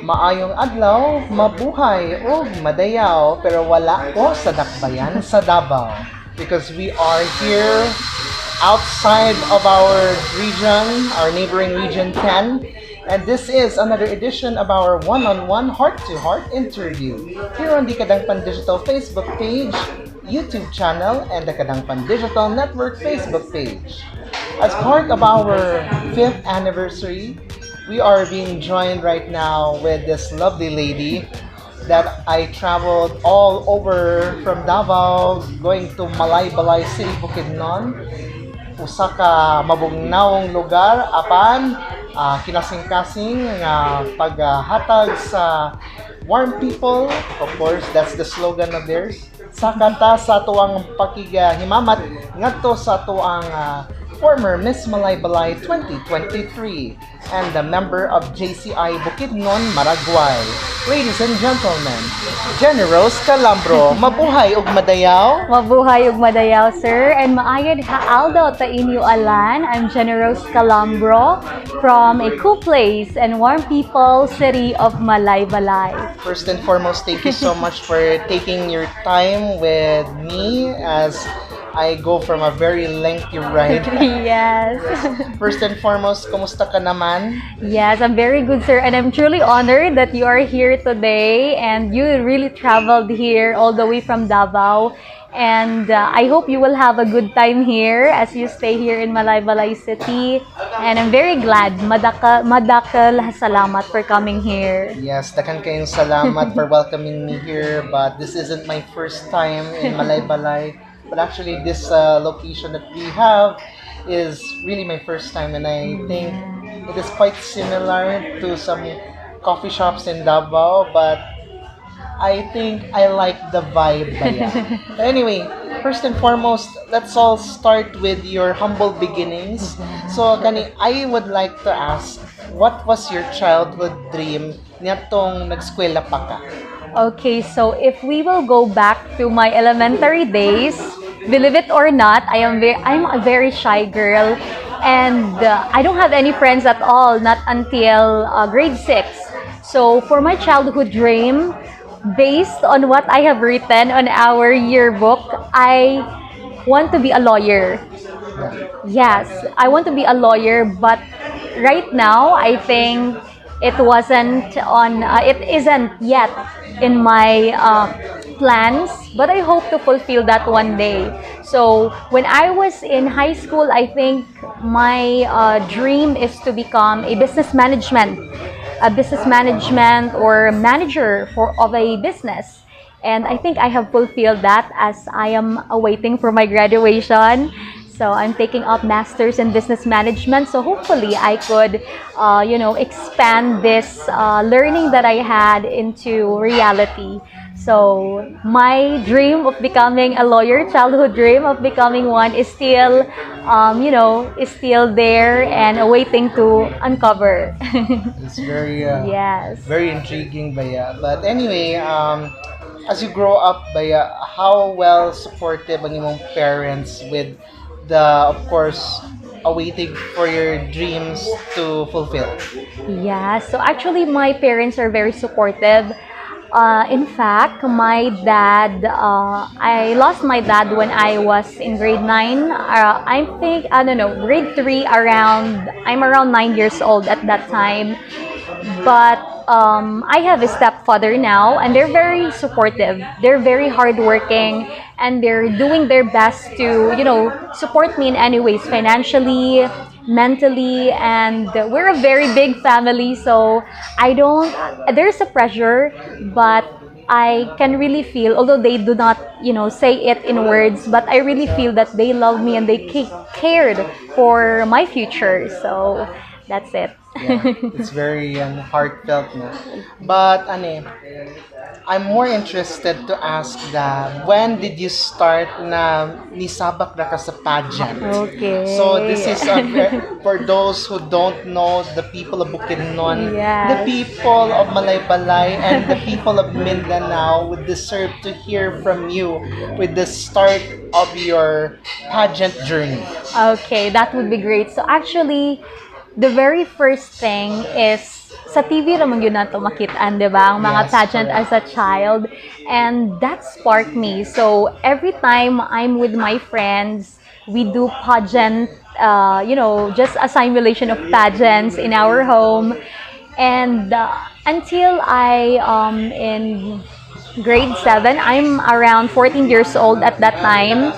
Maayong adlaw, mabuhay o madayaw, pero wala ko sa dakbayan sa Davao. Because we are here outside of our region, our neighboring region 10. And this is another edition of our one-on-one heart-to-heart interview here on the Kadangpan Digital Facebook page, YouTube channel, and the Kadangpan Digital Network Facebook page. As part of our 5th anniversary, we are being joined right now with this lovely lady that I traveled all over from Davao, going to Malaybalay City, Bukidnon. Usa ka mabugnawong lugar apan kinasing-kasing nga paghatag sa warm people. Of course, that's the slogan of theirs. Sa kanta sa tuwang pakigahimamat ngadto sa tuwang former Miss Malaybalay 2023 and the member of JCI Bukidnon, Maraguay. Ladies and gentlemen, Genirose Calambro, mabuhay ug madayaw. Mabuhay ug madayaw, sir. And maayod haaldaw ta inyo alan. I'm Genirose Calambro from a cool place and warm people city of Malaybalay. First and foremost, thank you so much for taking your time with me as I go from a very lengthy ride. Yes. First and foremost, kumusta ka naman? Yes, I'm very good, sir. And I'm truly honored that you are here today and you really traveled here all the way from Davao. And I hope you will have a good time here as you stay here in Malaybalay City. And I'm very glad. Madakal salamat for coming here. Yes, dakan kayong salamat for welcoming me here. But this isn't my first time in Malaybalay. But actually, this location that we have is really my first time, and I think it is quite similar to some coffee shops in Davao, but I think I like the vibe. But anyway, first and foremost, let's all start with your humble beginnings. So, I would like to ask, what was your childhood dream niyatong nag-eskwela pa ka? Okay, so if we will go back to my elementary days, believe it or not, I'm a very shy girl, and I don't have any friends at all, not until grade 6. So for my childhood dream, based on what I have written on our yearbook, I want to be a lawyer. Yes, I want to be a lawyer, but right now I think it isn't yet in my plans, but I hope to fulfill that one day. So when I was in high school, I think my dream is to become a business management or manager for of a business. And I think I have fulfilled that as I am awaiting for my graduation. So I'm taking up masters in business management. So hopefully I could, expand this learning that I had into reality. So my dream of becoming a lawyer, childhood dream of becoming one, is still, is still there and awaiting to uncover. It's very Yes. very intriguing, Baya. But anyway, as you grow up, Baya, how well supportive ang imong parents with the, of course, awaiting for your dreams to fulfill? Yeah, so actually, my parents are very supportive. In fact, my dad, I lost my dad when I was in grade 9. I think, I don't know, grade 3 around, I'm around 9 years old at that time. But I have a stepfather now, and they're very supportive. They're very hardworking, and they're doing their best to, support me in any ways, financially, mentally, and we're a very big family. So I don't. There's a pressure, but I can really feel, although they do not, say it in words, but I really feel that they love me and they cared for my future. So that's it. Yeah, it's very heartfelt, no? But I'm more interested to ask that when did you start na nisabak na ka sa pageant? Okay. So this is for those who don't know, the people of Bukidnon, the Yes. people of Malaybalay, and the people of Mindanao would deserve to hear from you with the start of your pageant journey. Okay, that would be great. So actually, the very first thing is sa TV ramang yun nato makitaan, di ba? Ang mga Yes, pageant correct. as a child. And that sparked me. So every time I'm with my friends, we do pageant, just a simulation of pageants in our home. And until I, in grade 7, I'm around 14 years old at that time.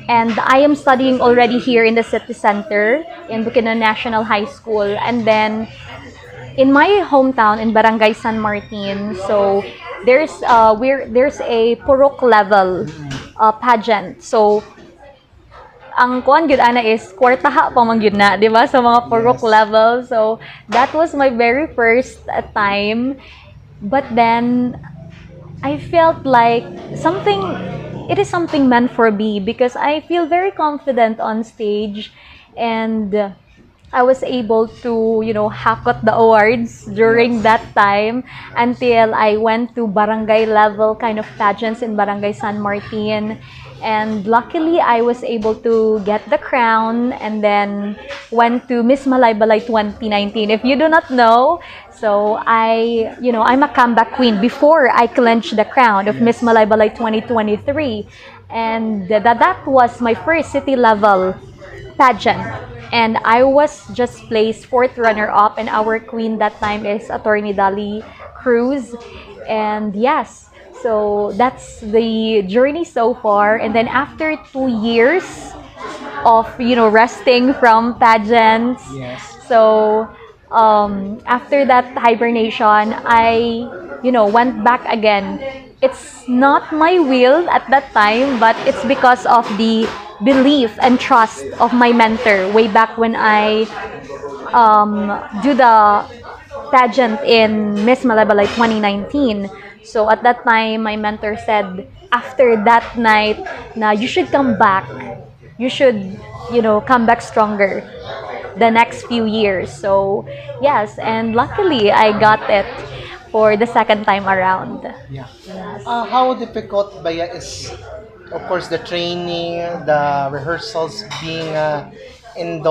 And I am studying already here in the city center in Bukidnon National High School. And then in my hometown in Barangay San Martin, so there's a Purok level pageant. So ang kuan gyud ana is kwartaha pa man gyud na, di ba? Sa mga Purok Yes. level. So that was my very first time. But then I felt like it is something meant for me because I feel very confident on stage, and I was able to, hakot the awards during that time until I went to barangay level kind of pageants in Barangay San Martin. And luckily, I was able to get the crown and then went to Miss Malaybalay 2019. If you do not know, so I'm a comeback queen before I clinched the crown of Miss Malaybalay 2023. And that was my first city level pageant. And I was just placed fourth runner-up, and our queen that time is Attorney Dali Cruz. And yes, so that's the journey so far. And then after 2 years of, resting from pageants, Yes. so after that hibernation, I, went back again. It's not my will at that time, but it's because of the belief and trust of my mentor way back when I do the pageant in Miss Malaybalay 2019. So at that time, my mentor said, after that night, na you should come back. You should, come back stronger the next few years. So yes, and luckily I got it for the second time around. Yeah. How difficult ba is, of course, the training, the rehearsals being in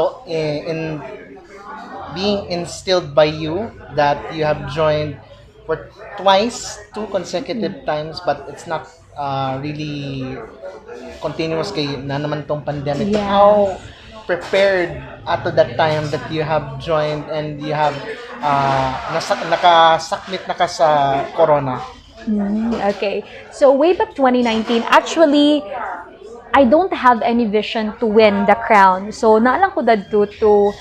being instilled by you that you have joined for twice, two consecutive times, but it's not really continuous kay na naman tong pandemic. But Yeah. how prepared at that time that you have joined and you have nakasakmit na ka sa corona? Okay. So way back 2019, actually, I don't have any vision to win the crown. So naalang ko dadto to,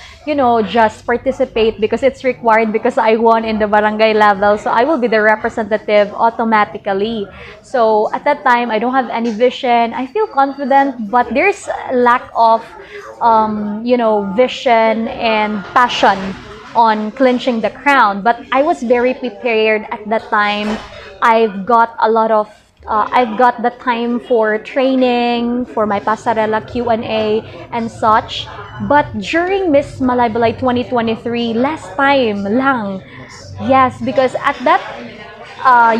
just participate because it's required because I won in the barangay level. So I will be the representative automatically. So at that time, I don't have any vision. I feel confident, but there's a lack of, vision and passion on clinching the crown. But I was very prepared at that time. I've got the time for training, for my pasarela Q&A and such. But during Miss Malaybalay 2023, less time lang. Yes, because at that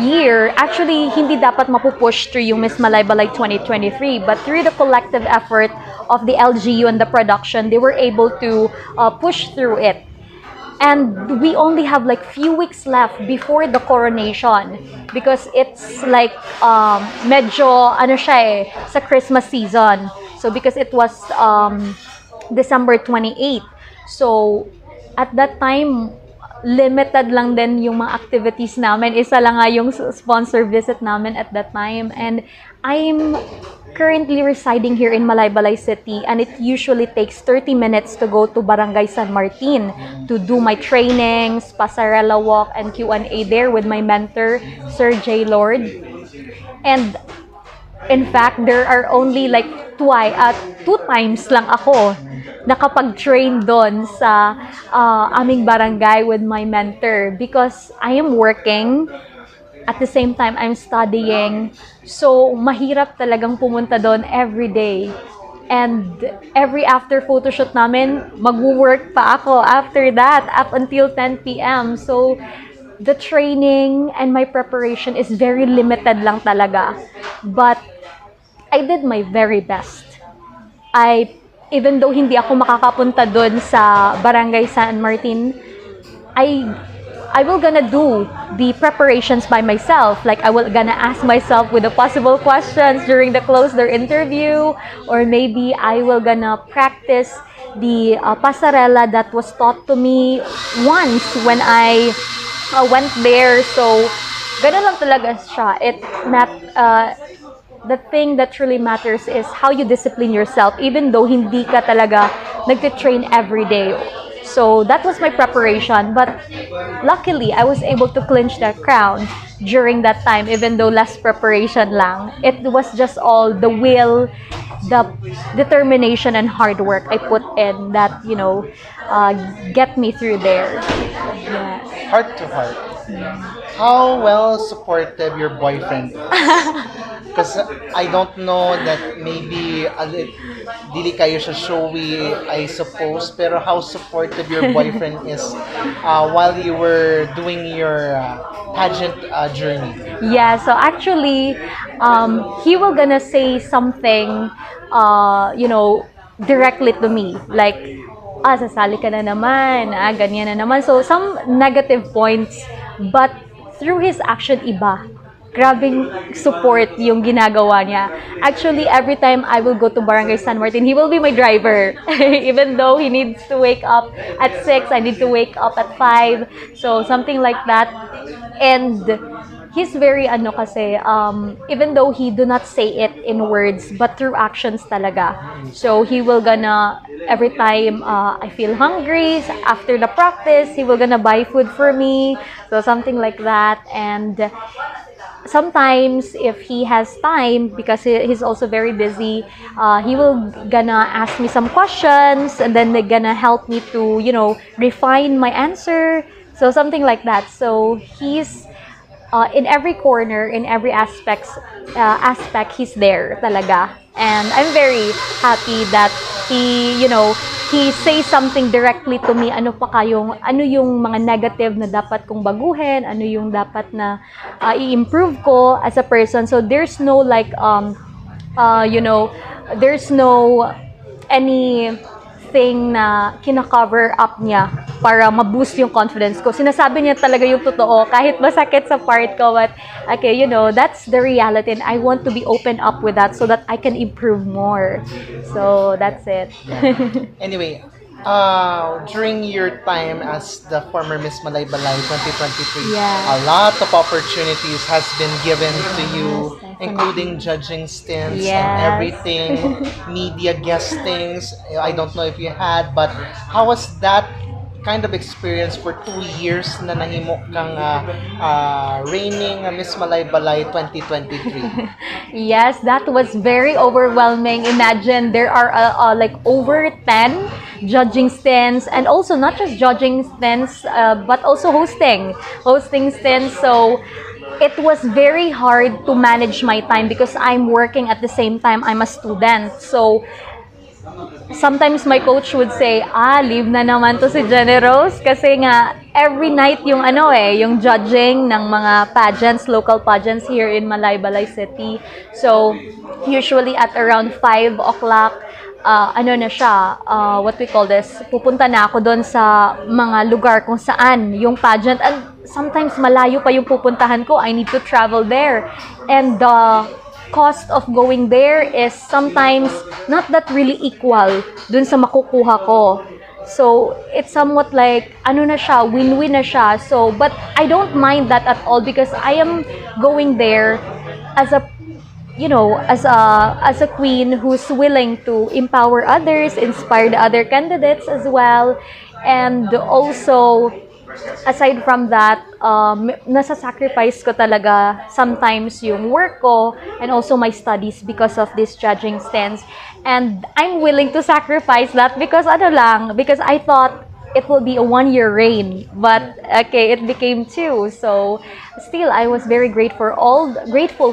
year, actually, hindi dapat mapupush through yung Miss Malaybalay 2023. But through the collective effort of the LGU and the production, they were able to push through it. And we only have like few weeks left before the coronation because it's like medyo ano siya sa Christmas season. So because it was December 28. So at that time limited lang din yung mga activities namin. Isa lang nga yung sponsor visit namin at that time. And I'm currently residing here in Malaybalay City, and it usually takes 30 minutes to go to Barangay San Martin to do my trainings, pasarela walk, and Q&A there with my mentor, Sir J. Lord. And in fact, there are only like two times lang ako nakapag-train doon sa aming barangay with my mentor because I am working. At the same time, I'm studying. So, mahirap talagang pumunta doon every day. And every after photoshoot namin, mag-work pa ako after that, up until 10 p.m. So, the training and my preparation is very limited lang talaga. But, I did my very best. Even though hindi ako makakapunta doon sa Barangay San Martin, I will gonna do the preparations by myself. Like I will gonna ask myself with the possible questions during the close door interview, or maybe I will gonna practice the pasarela that was taught to me once when I went there. So, ganun lang talaga siya. The thing that truly matters is how you discipline yourself, even though hindi ka talaga nagtitrain every day. So that was my preparation, but luckily I was able to clinch that crown during that time, even though less preparation lang. It was just all the will, the determination and hard work I put in that, get me through there. Yes. Heart to heart. How well supportive your boyfriend is? Because I don't know that maybe dili kayo siya showy, I suppose, pero how supportive your boyfriend is while you were doing your pageant journey? Yeah, so actually, he will gonna say something, directly to me. Like, sasali ka na naman, ganyan na naman. So, some negative points, but through his action, iba. Grabing support yung ginagawa niya. Actually, every time I will go to Barangay San Martin, he will be my driver. Even though he needs to wake up at 6, I need to wake up at 5. So, something like that. And he's very kasi, even though he do not say it in words, but through actions talaga. So, he will gonna, every time I feel hungry, after the practice, he will gonna buy food for me. So, something like that. And sometimes if he has time, because he's also very busy, he will gonna ask me some questions, and then they're gonna help me to refine my answer, so something like that. So he's in every corner, in every aspect he's there talaga. And I'm very happy that he says something directly to me. Ano yung mga negative na dapat kong baguhin, ano yung dapat na i-improve ko as a person. So there's no there's no anything na kina-cover up niya para ma-boost yung confidence ko. Sinasabi niya talaga yung totoo, kahit masakit sa part ko, but okay, that's the reality, and I want to be open up with that so that I can improve more. So that's it. Anyway, during your time as the former Miss Malaybalay 2023, a Yes. lot of opportunities has been given to you, Yes, definitely. including judging stints and Yes. everything, media guestings. I don't know if you had, but how was that kind of experience for 2 years na nahimo kang reigning Miss Malaybalay 2023? Yes, that was very overwhelming. Imagine there are like over 10 judging stints, and also not just judging stints, but also hosting stints. So it was very hard to manage my time because I'm working at the same time I'm a student. So sometimes my coach would say, leave na naman to si Genirose kasi nga every night yung yung judging ng mga pageants, local pageants here in Malaybalay City. So, usually at around 5 o'clock, na siya, what we call this, pupunta na ako doon sa mga lugar kung saan yung pageant, and sometimes malayo pa yung pupuntahan ko. I need to travel there. And the cost of going there is sometimes not that really equal dun sa makukuha ko. So, it's somewhat like, na siya, win-win na siya. So, but I don't mind that at all because I am going there as a, as a queen who's willing to empower others, inspire the other candidates as well. And also, aside from that, nasa-sacrifice ko talaga sometimes yung work ko and also my studies because of this judging stance. And I'm willing to sacrifice that because because I thought it will be a 1-year reign, but okay, it became 2. So still, I was very grateful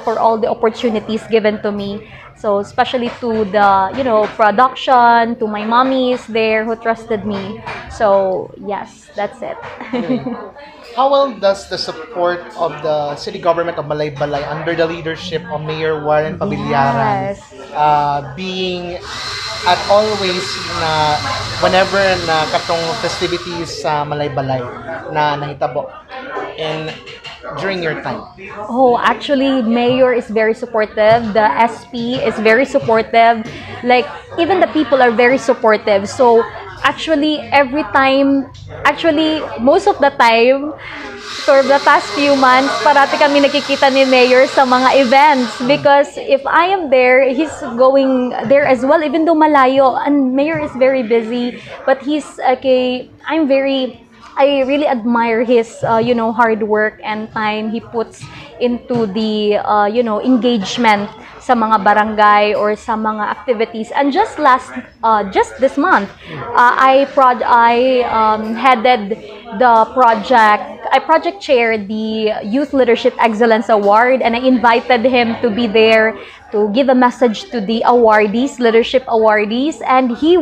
for all the opportunities given to me. So especially to the, production, to my mommies there who trusted me. So yes, that's it. How well does the support of the city government of Malaybalay under the leadership of Mayor Warren Pabiliaran Yes. being at always na whenever na katong festivities sa Malaybalay na nahitabo in during your time? Oh, actually, Mayor is very supportive. The SP is very supportive. Like, even the people are very supportive. So, actually, most of the time, for the past few months, parati kami nakikita ni Mayor sa mga events. Because if I am there, he's going there as well, even though malayo. And Mayor is very busy. But I really admire his, hard work and time he puts into the, engagement sa mga barangay or sa mga activities. And just this month, I headed the project. I project chaired the Youth Leadership Excellence Award, and I invited him to be there to give a message to the awardees, leadership awardees, and he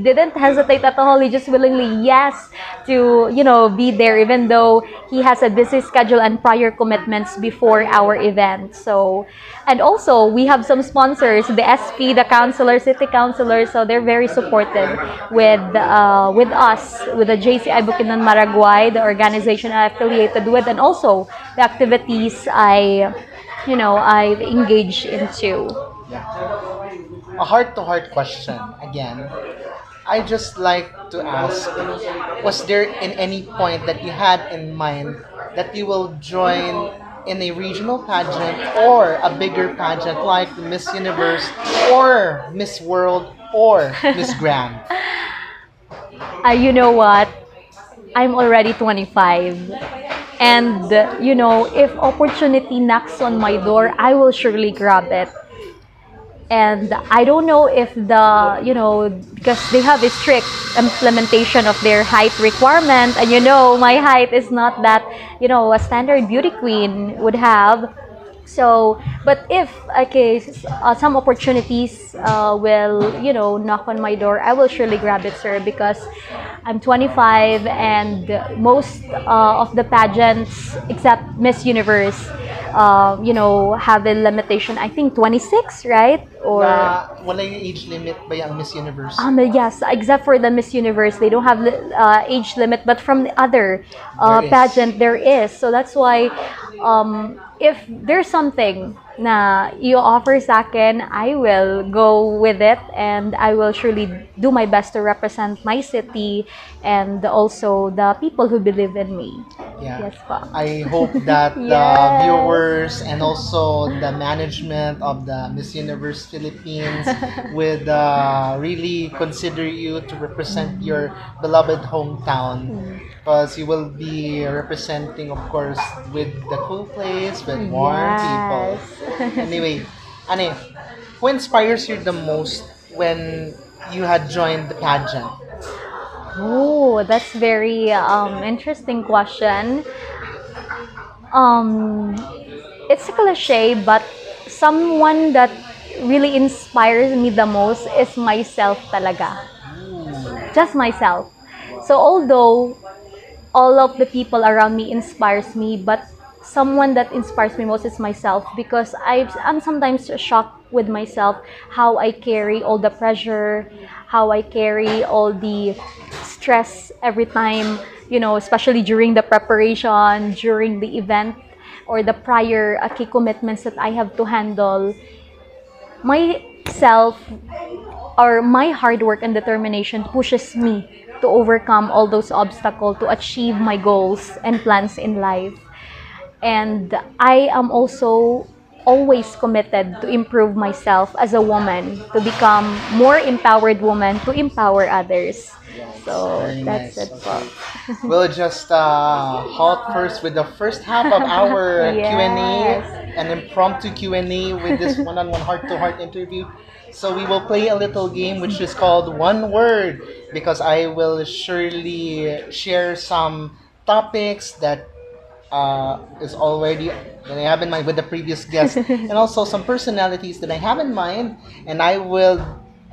didn't hesitate at all. He just willingly yes to, be there, even though he has a busy schedule and prior commitments before our event. So, and also we have some sponsors, the SP, the councilors, city councilors, so they're very supportive with us, with the JCI Bukidnon Maraguay, the organization I'm affiliated with, and also the activities I've engaged into. Yeah. A heart-to-heart question again. I just like to ask, was there in any point that you had in mind that you will join in a regional pageant or a bigger pageant like Miss Universe or Miss World or Miss Grand? You know what? I'm already 25. And, if opportunity knocks on my door, I will surely grab it. And I don't know if because they have a strict implementation of their height requirement. And, my height is not that, a standard beauty queen would have. So, but if some opportunities will knock on my door, I will surely grab it, sir, because I'm 25 and most of the pageants except Miss Universe have a limitation. I think 26, right? Or Wala yung age limit ba yung Miss Universe? yes, except for the Miss Universe, they don't have age limit, but from the other There is. pageant there is. So that's why if there's something na i-offer sa akin, I will go with it and I will surely do my best to represent my city and also the people who believe in me. Yeah. Yes po. I hope that the Yes. viewers and also the management of the Miss Universe Philippines would really consider you to represent your beloved hometown, because you will be representing, of course, with the cool place, with warm people. Yes. Anyway, Ane, who inspires you the most when you had joined the pageant? Oh, that's very interesting question. Um, it's a cliche, but someone that really inspires me the most is myself talaga. Just myself. So although all of the people around me inspires me, but someone that inspires me most is myself, because I'm sometimes shocked with myself how I carry all the pressure, how I carry all the stress every time, especially during the preparation, during the event, or the prior key commitments that I have to handle. Myself, or my hard work and determination pushes me to overcome all those obstacles to achieve my goals and plans in life. And I am also always committed to improve myself as a woman, to become more empowered woman, to empower others. So Very that's nice. it po. We'll just halt first with the first half of our Q&A, Yes. an impromptu Q&A with this one-on-one heart-to-heart interview. So we will play a little game which is called One Word, because I will surely share some topics that is already that I have in mind with the previous guest, and also some personalities that I have in mind, and I will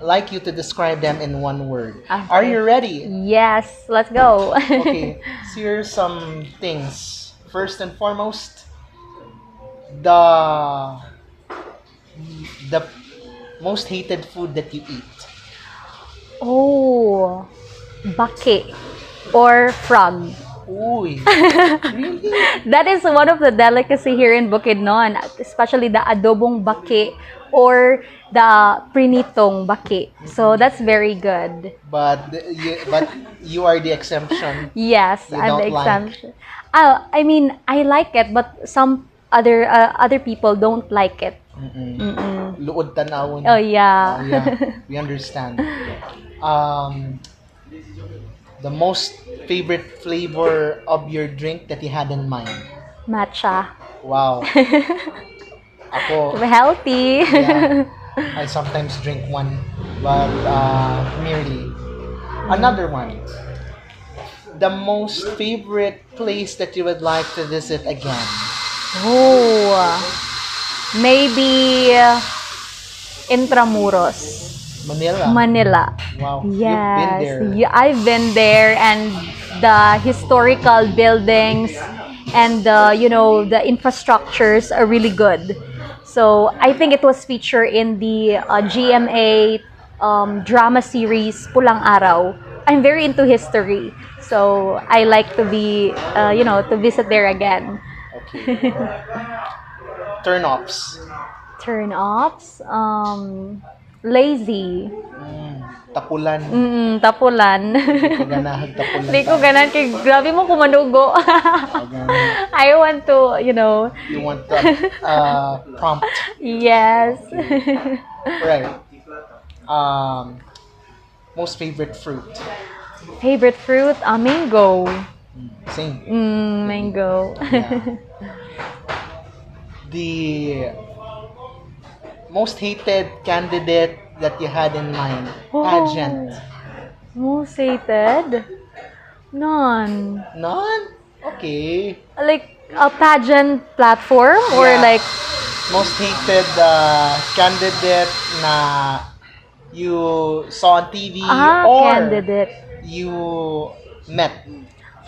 like you to describe them in one word. Are Okay. you ready? Yes, let's go. Okay, so here's some things. First and foremost, the the most hated food that you eat. Oh, bake or frog. Uy, really? That is one of the delicacy here in Bukidnon, especially the adobong bake or the prinitong bake. So that's very good. But you are the exemption. Yes, You I'm the don't like. exemption. I mean, I like it, but some other people don't like it. Mm-mm. Mm-mm. Luod tanawon. Oh yeah. Yeah, we understand. Um, the most favorite flavor of your drink that you had in mind. Matcha. Wow. Ako, Healthy. yeah, I sometimes drink one, but merely. Another one. The most favorite place that you would like to visit again. Oh, maybe Intramuros, Manila. Manila. Wow. You've been Yes, there. yeah, I've been there, and the historical buildings and the infrastructures are really good. So I think it was featured in the GMA drama series Pulang Araw. I'm very into history, so I like to be to visit there again. Okay. Turn-offs. Turn offs, lazy. Tapulan. Tapulan. Kaganahag tapulan. Hindi ko ganan kay grabe mo kumanugo. Kaganahag. I want to, You want to prompt. yes. Right. Most favorite fruit. Favorite fruit, mango. Same. Mango. Yeah. The most hated candidate that you had in mind. Pageant. Most hated? None. None? Okay. Like a pageant platform or Yeah. like Most hated candidate na you saw on TV or candidate. you met.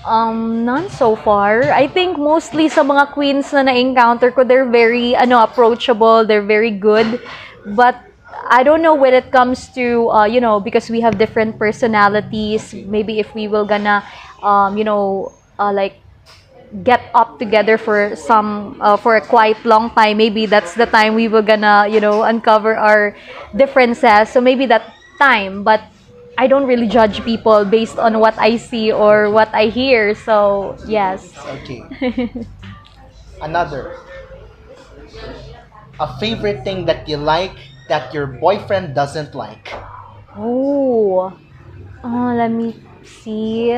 None so far. I think mostly sa mga queens na na-encounter ko, they're very approachable, they're very good. But I don't know when it comes to because we have different personalities, maybe if we will gonna like get up together for for a quite long time, maybe that's the time we were gonna, uncover our differences. So maybe that time, but I don't really judge people based on what I see or what I hear. So yes. Okay. Another. A favorite thing that you like that your boyfriend doesn't like. Oh, let me see.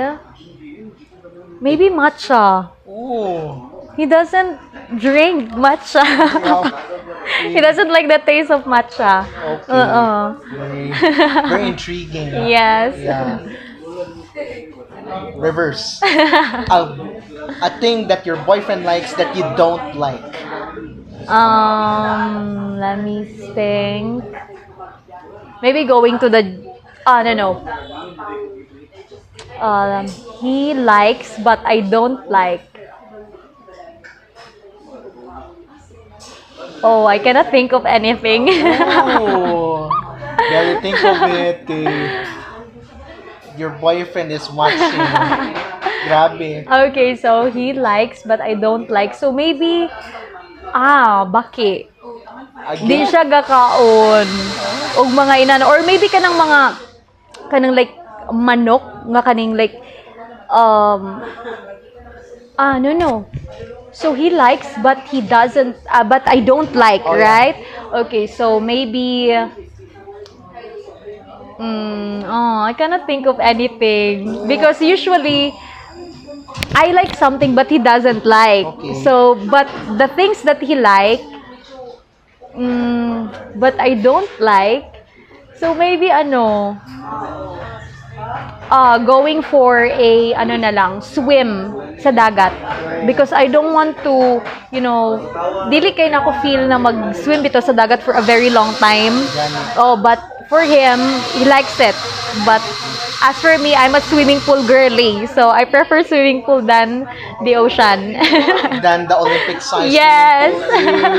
Maybe matcha. Ooh. He doesn't drink matcha. Wow. He doesn't like the taste of matcha. Okay. Very intriguing. Yes. Yeah. Reverse. A thing that your boyfriend likes that you don't like. Let me think. Maybe going to the. No, no. He likes, but I don't like. Oh, I cannot think of anything. Oh. Gotta think of it. Your boyfriend is watching. Grabe. Okay, so he likes, but I don't like. So maybe, baki. Di Again? siya gakaon. Og mga inan. Or maybe kanang like, manok, nga kaning like, no. So he likes, but he doesn't, but I don't like, Oh, yeah. right? Okay, so maybe, I cannot think of anything. Because usually, I like something, but he doesn't like. Okay. So, but the things that he like, but I don't like, so maybe going for a swim sa dagat, because I don't want to, dili kay na ko feel na mag-swim bito sa dagat for a very long time. Oh, but for him, he likes it. But as for me, I'm a swimming pool girly, so I prefer swimming pool than the ocean. Than the Olympic size. Yes.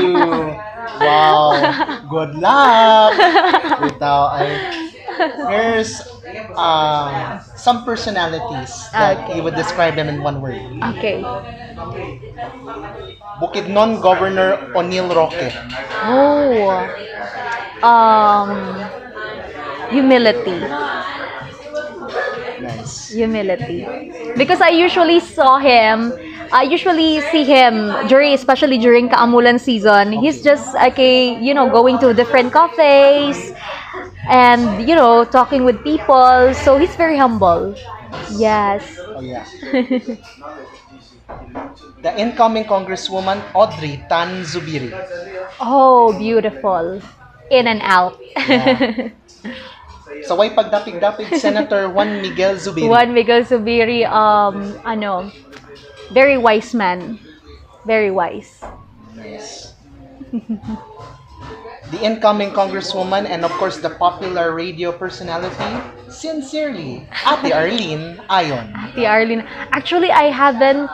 Ew. Wow. Good luck. Here's some personalities that Okay. you would describe them in one word. Okay. Bukidnon Governor O'Neil Roque. Oh. Humility. Nice. Humility. Because I usually see him especially during Kaamulan season. He's just going to different cafes and, talking with people. So he's very humble. Yes. Oh yeah. The incoming Congresswoman Audrey Tan Zubiri. Oh, beautiful. In and out. Yeah. Sa way pagdapig-dapig, Senator Juan Miguel Zubiri. Juan Miguel Zubiri, very wise man. Very wise. Nice. The incoming Congresswoman and of course the popular radio personality, sincerely, Ate Arlene Ayon. Ate Arlene. Actually, I haven't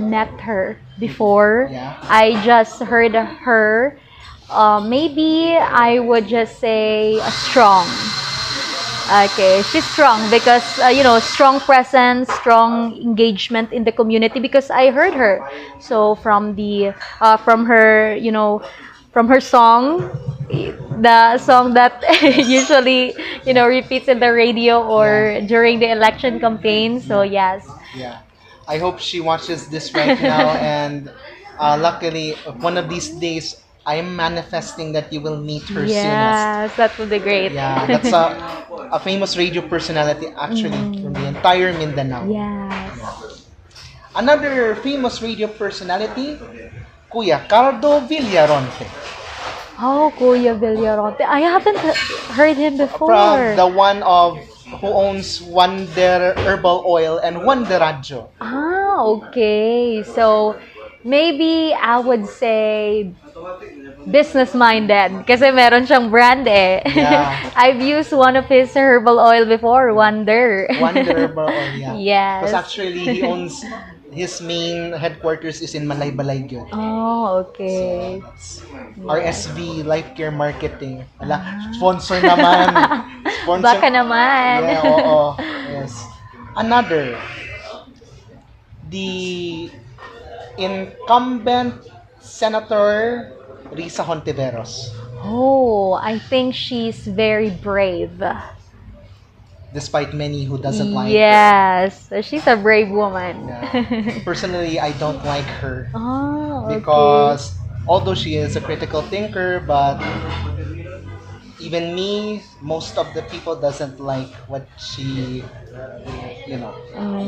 met her before. Yeah. I just heard her. Maybe I would just say strong. Okay, she's strong because strong presence, strong engagement in the community, because I heard her. So from her, from her song, the song that usually repeats in the radio or during the election campaign. So yes. Yeah. I hope she watches this right now, and luckily one of these days I am manifesting that you will meet her soonest. Yes, that would be great. Yeah, that's a famous radio personality actually from the entire Mindanao. Yes. Another famous radio personality, Kuya Cardo Villaronte. Oh, Kuya Villaronte. I haven't heard him before. From the one who owns Wonder Herbal Oil and Wonder Radio. Okay. So, maybe I would say business-minded. Kasi meron siyang brand eh. Yeah. I've used one of his herbal oil before, Wonder. Wonder Herbal Oil, yeah. Yes. Because actually, he owns, his main headquarters is in Malaybalay. Oh, okay. RSV, Life Care Marketing. Ala, sponsor naman. Sponsor. Baka naman. Yeah, oo. Yes. Another. the incumbent Senator Risa Hontiveros, Oh, I think she's very brave. despite many who doesn't like her. Yes, she's a brave woman. Yeah. Personally, I don't like her Oh, okay. because although she is a critical thinker, but even me, most of the people doesn't like what she,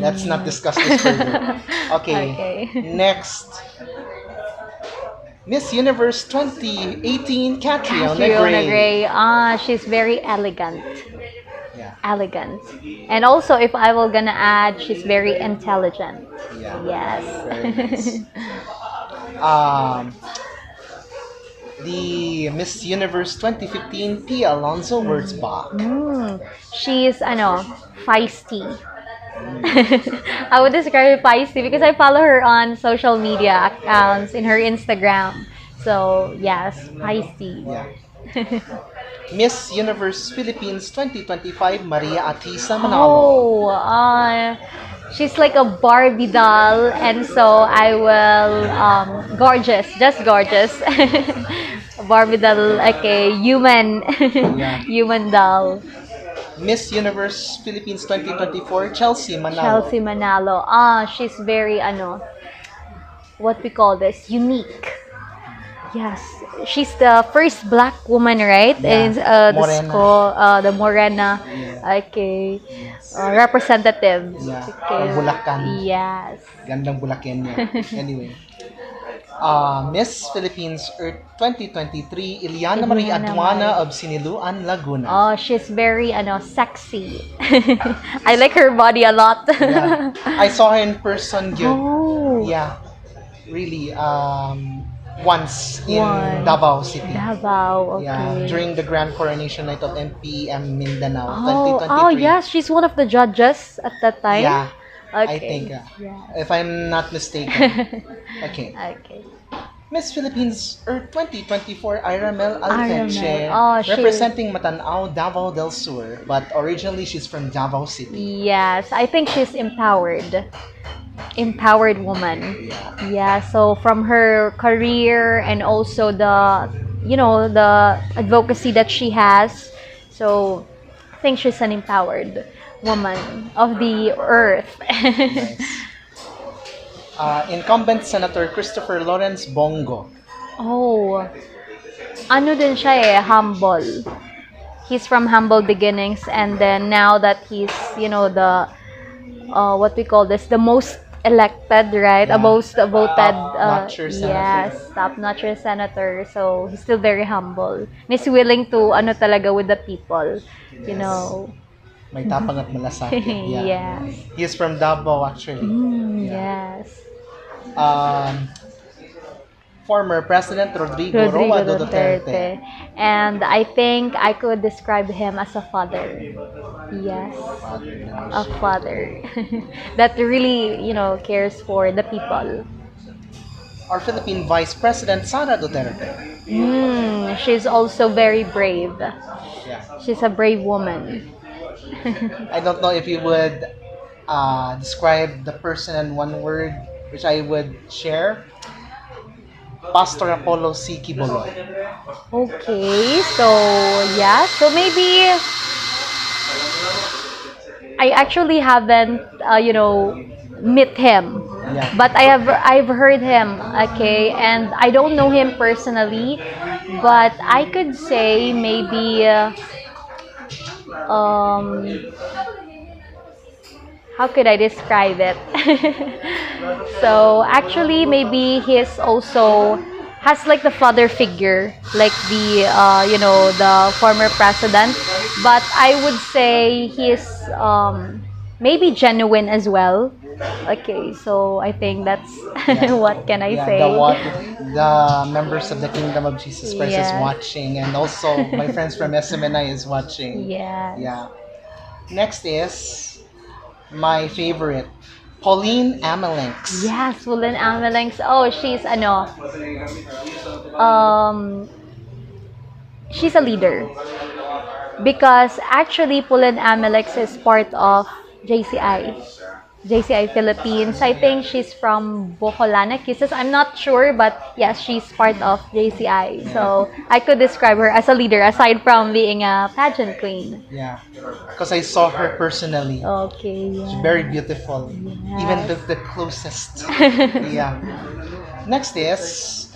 let's not Mm. discuss this further. Okay, Okay. next, Miss Universe 2018, Catriona Catriona Gray. Gray. Ah, she's very elegant. Yeah, Elegant. And also, if I were gonna add, she's very intelligent. yeah, very nice. Yes. Um, the Miss Universe 2015, Pia Alonso Wurzbach. She's, feisty. I would describe her feisty because I follow her on social media accounts in her Instagram. So, yes, feisty. Yeah. Miss Universe Philippines 2025, Maria Atisa Manalo. Oh, she's like a Barbie doll, and so I will gorgeous, just gorgeous. Barbie doll, like a human, Yeah. human doll. Miss Universe Philippines 2024, Chelsea Manalo. Chelsea Manalo. She's very what we call this, unique. Yes, she's the first black woman, right? Yeah, In the Morena. school, the Morena, Yeah. okay, representative. Yeah, Okay. Bulacan. Yes. Gandang Bulacan niya. Anyway. Miss Philippines Earth 2023, Iliana Maria Iliana Aduana Maria. of Siniluan, Laguna. Oh, she's very sexy. I like her body a lot. Yeah. I saw her in person, yun. Oh. Yeah. Really, once in Once. Davao City. Davao, okay. Yeah, during the Grand Coronation Night of MPM Mindanao Oh, 2023. yes, she's one of the judges at that time. Yeah, Okay. I think, Yeah. if I'm not mistaken. Okay. Okay. Miss Philippines Earth 2024, Iramel Iramel. Alfeche, Oh, she- representing Matanao, Davao del Sur, but originally she's from Davao City. Yes, I think she's empowered. Empowered woman. Yeah. Yeah, so from her career and also the advocacy that she has, so I think she's an empowered woman of the earth. Nice. Incumbent Senator Christopher Lawrence Bongo. Oh, ano din siya humble. He's from humble beginnings, and then now that he's, the what we call this, the most elected, right? Yeah. A most voted, Top-notcher senator. yes, top-notcher senator. So he's still very humble. And he's willing to, talaga with the people, you Yes. know. May tapang at malasakit. Yeah. Yes. He is from Davao actually. Yes. Former President Rodrigo Roa Rodrigo Duterte. Duterte. And I think I could describe him as a father. Yes. A father that really, cares for the people. Our Philippine Vice President Sara Duterte. She's also very brave. Yeah. She's a brave woman. I don't know if you would describe the person in one word, which I would share. Pastor Apollo C. Kiboloy. Okay, so yeah, so maybe I actually haven't, met him, Yeah. but I've heard him, okay, and I don't know him personally, but I could say maybe, how could I describe it? So actually, maybe he's also has like the father figure, like the the former president. But I would say he's maybe genuine as well. Okay, so I think that's what can I say? The members of the Kingdom of Jesus Christ is Yes. watching, and also my friends from SMNI is watching. Yes. Yeah. Next is my favorite, Pauline Amelinx. Yes, Woolen Amelinx. Oh, she's a leader. Because actually, Pulen Amelinx is part of JCI. JCI Philippines. I think she's from Bocolana Kisses. I'm not sure, but yes, she's part of JCI. So I could describe her as a leader aside from being a pageant queen. Yeah, because I saw her personally. Okay, She's yeah. very beautiful, even the closest. Yeah. Next is,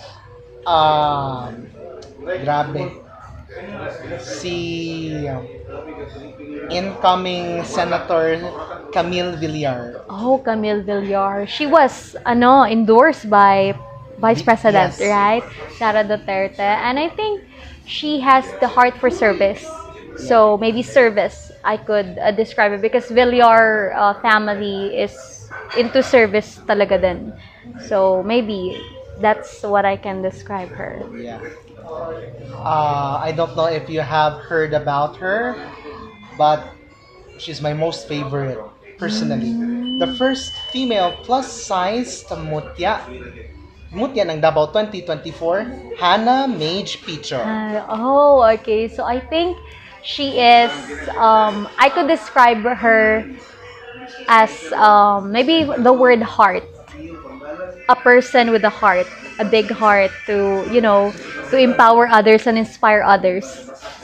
grabe, si incoming Senator Camille Villar. Oh, Camille Villar. She was endorsed by Vice President, Yes. right? Sara Duterte. And I think she has the heart for service. So maybe service, I could describe it because Villar family is into service talaga din. So maybe that's what I can describe her. Yeah. I don't know if you have heard about her, but she's my most favorite personally. The first female plus-size mutya. Mutya ng Davao 2024, Hannah Mage Picho. Oh, okay. So I think she is, I could describe her as maybe the word heart. A person with a heart, a big heart to, to empower others and inspire others.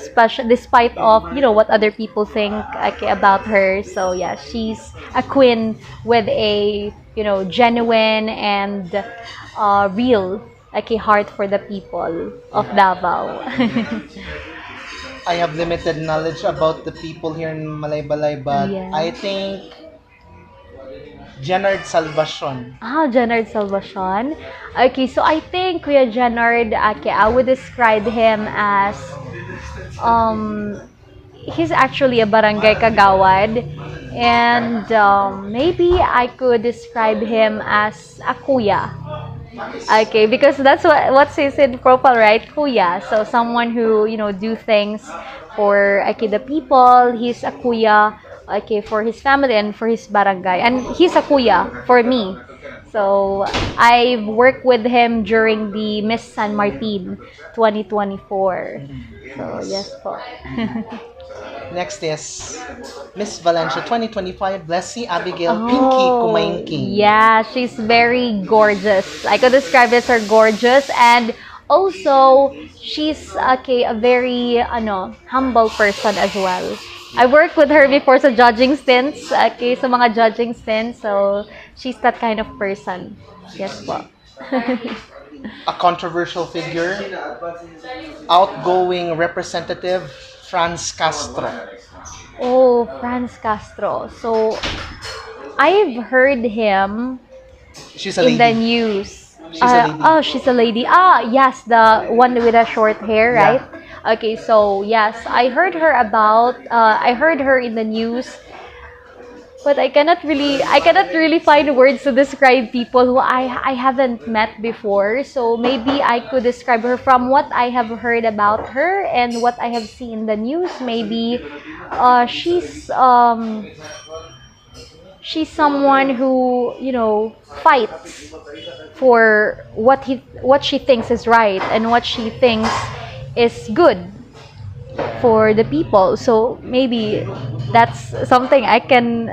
Especially despite of, what other people think okay, about her. So yeah, she's a queen with a, genuine and real okay, heart for the people of Davao. I have limited knowledge about the people here in Malaybalay, but Yeah. I think Genard Salvacion. Jenard Salvacion. Okay, so I think Kuya Jenard, okay, I would describe him as he's actually a barangay kagawad, and maybe I could describe him as a kuya. Okay, because that's what says in profile, right? Kuya. So someone who, do things for okay, the people. He's a kuya, okay, for his family and for his barangay. And he's a kuya for me. So I've worked with him during the Miss San Martin 2024. So yes po. Next is Miss Valencia 2025, Blessy Abigail Pinky Kumainking. Yeah, she's very gorgeous. I could describe it as her gorgeous, and also she's okay, a very humble person as well. I worked with her before sa judging stints, okay, sa mga judging stints. So she's that kind of person. Yes po. A controversial figure, outgoing representative, Franz Castro. Oh, Franz Castro. So I've heard him She's a in the lady. news. She's a lady. Oh, she's a lady. Yes, the one with the short hair, Yeah. right? Okay, so yes, I heard her about. I heard her in the news, but I cannot really find words to describe people who I haven't met before. So maybe I could describe her from what I have heard about her and what I have seen in the news. Maybe she's someone who fights for what she thinks is right and what she thinks is good for the people. So maybe that's something I can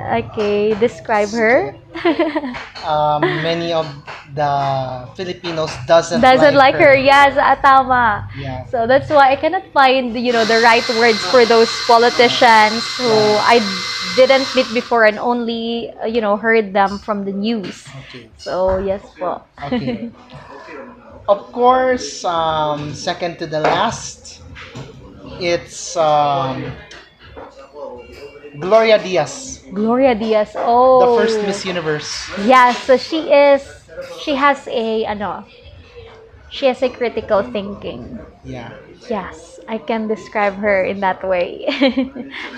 describe her. Many of the Filipinos doesn't Like her. Yes, tama. Yeah. So that's why I cannot find the right words for those politicians who I didn't meet before and only heard them from the news. Okay. So yes po. Okay. Of course, second to the last, it's Gloria Diaz, Gloria Diaz. Oh. the first Miss Universe. Yes, so she has a critical thinking. Yeah. Yes, I can describe her in that way.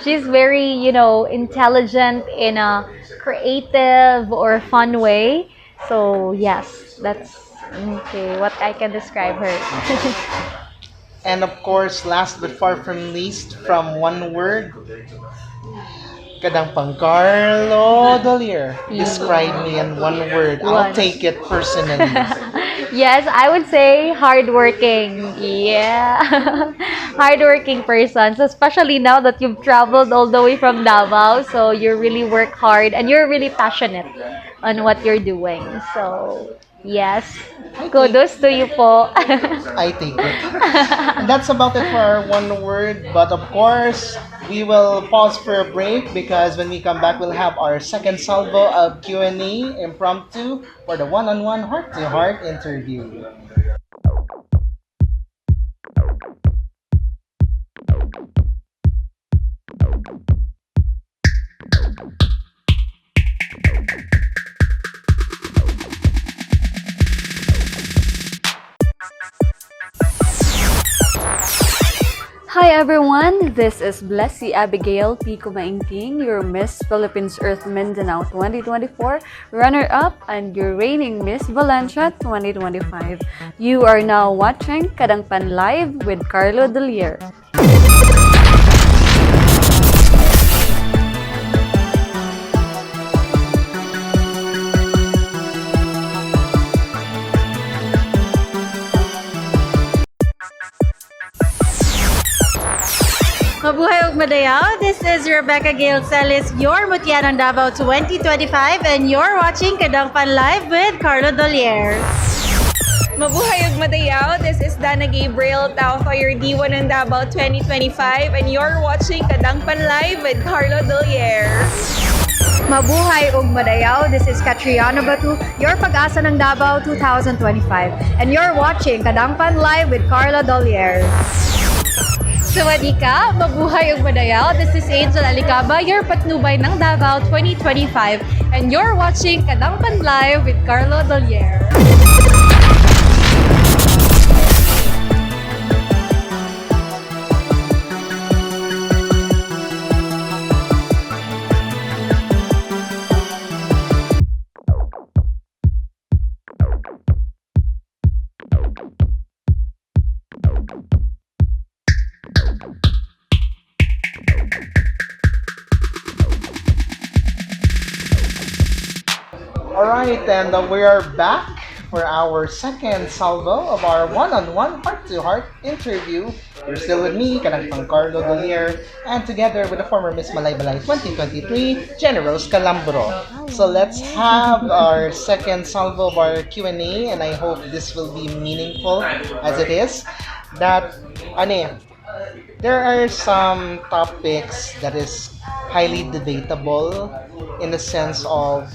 She's very, intelligent in a creative or fun way. So, yes, that's okay, what I can describe her. And of course, last but far from least, from one word, Kadangpan Carlo Dolier. Describe me in one word. I'll One. take it personally. Yes, I would say hardworking. Yeah. hardworking persons, especially now that you've traveled all the way from Davao. So you really work hard and you're really passionate on what you're doing. So, yes, kudos to you po. I take it. And that's about it for our one word. But of course, we will pause for a break because when we come back, we'll have our second salvo of Q&A impromptu for the one-on-one heart-to-heart interview. Hi everyone, this is Blessy Abigail Pico Maingting, your Miss Philippines Earth Mindanao 2024 runner-up and your reigning Miss Valencia 2025. You are now watching Kadangpan Live with Carlo Delier. Mabuhay ug madayaw. This is Rebecca Gail Celis, your Mutya ng Davao 2025, and you're watching Kadangpan Live with Carlo Dolier. Mabuhay ug madayaw. This is Dana Gabriel Taufa, your D1 ng Davao 2025, and you're watching Kadangpan Live with Carlo Dolier. Mabuhay ug madayaw. This is Catriona Batu, your pag-asa ng Davao 2025, and you're watching Kadangpan Live with Carla Dolier. Sawadika, mabuhay ug madayaw. This is Angel Alicaba, your patnubay ng Davao 2025, and you're watching Kadangpan Live with Carlo Dolier. Alright, and we are back for our second salvo of our one-on-one heart-to-heart interview. You're still with me, Kadangpan Carlo Dolier, and together with the former Miss Malaybalay 2023, Genirose Calambro. So let's have our second salvo of our Q&A, and I hope this will be meaningful as it is. That, there are some topics that is highly debatable in the sense of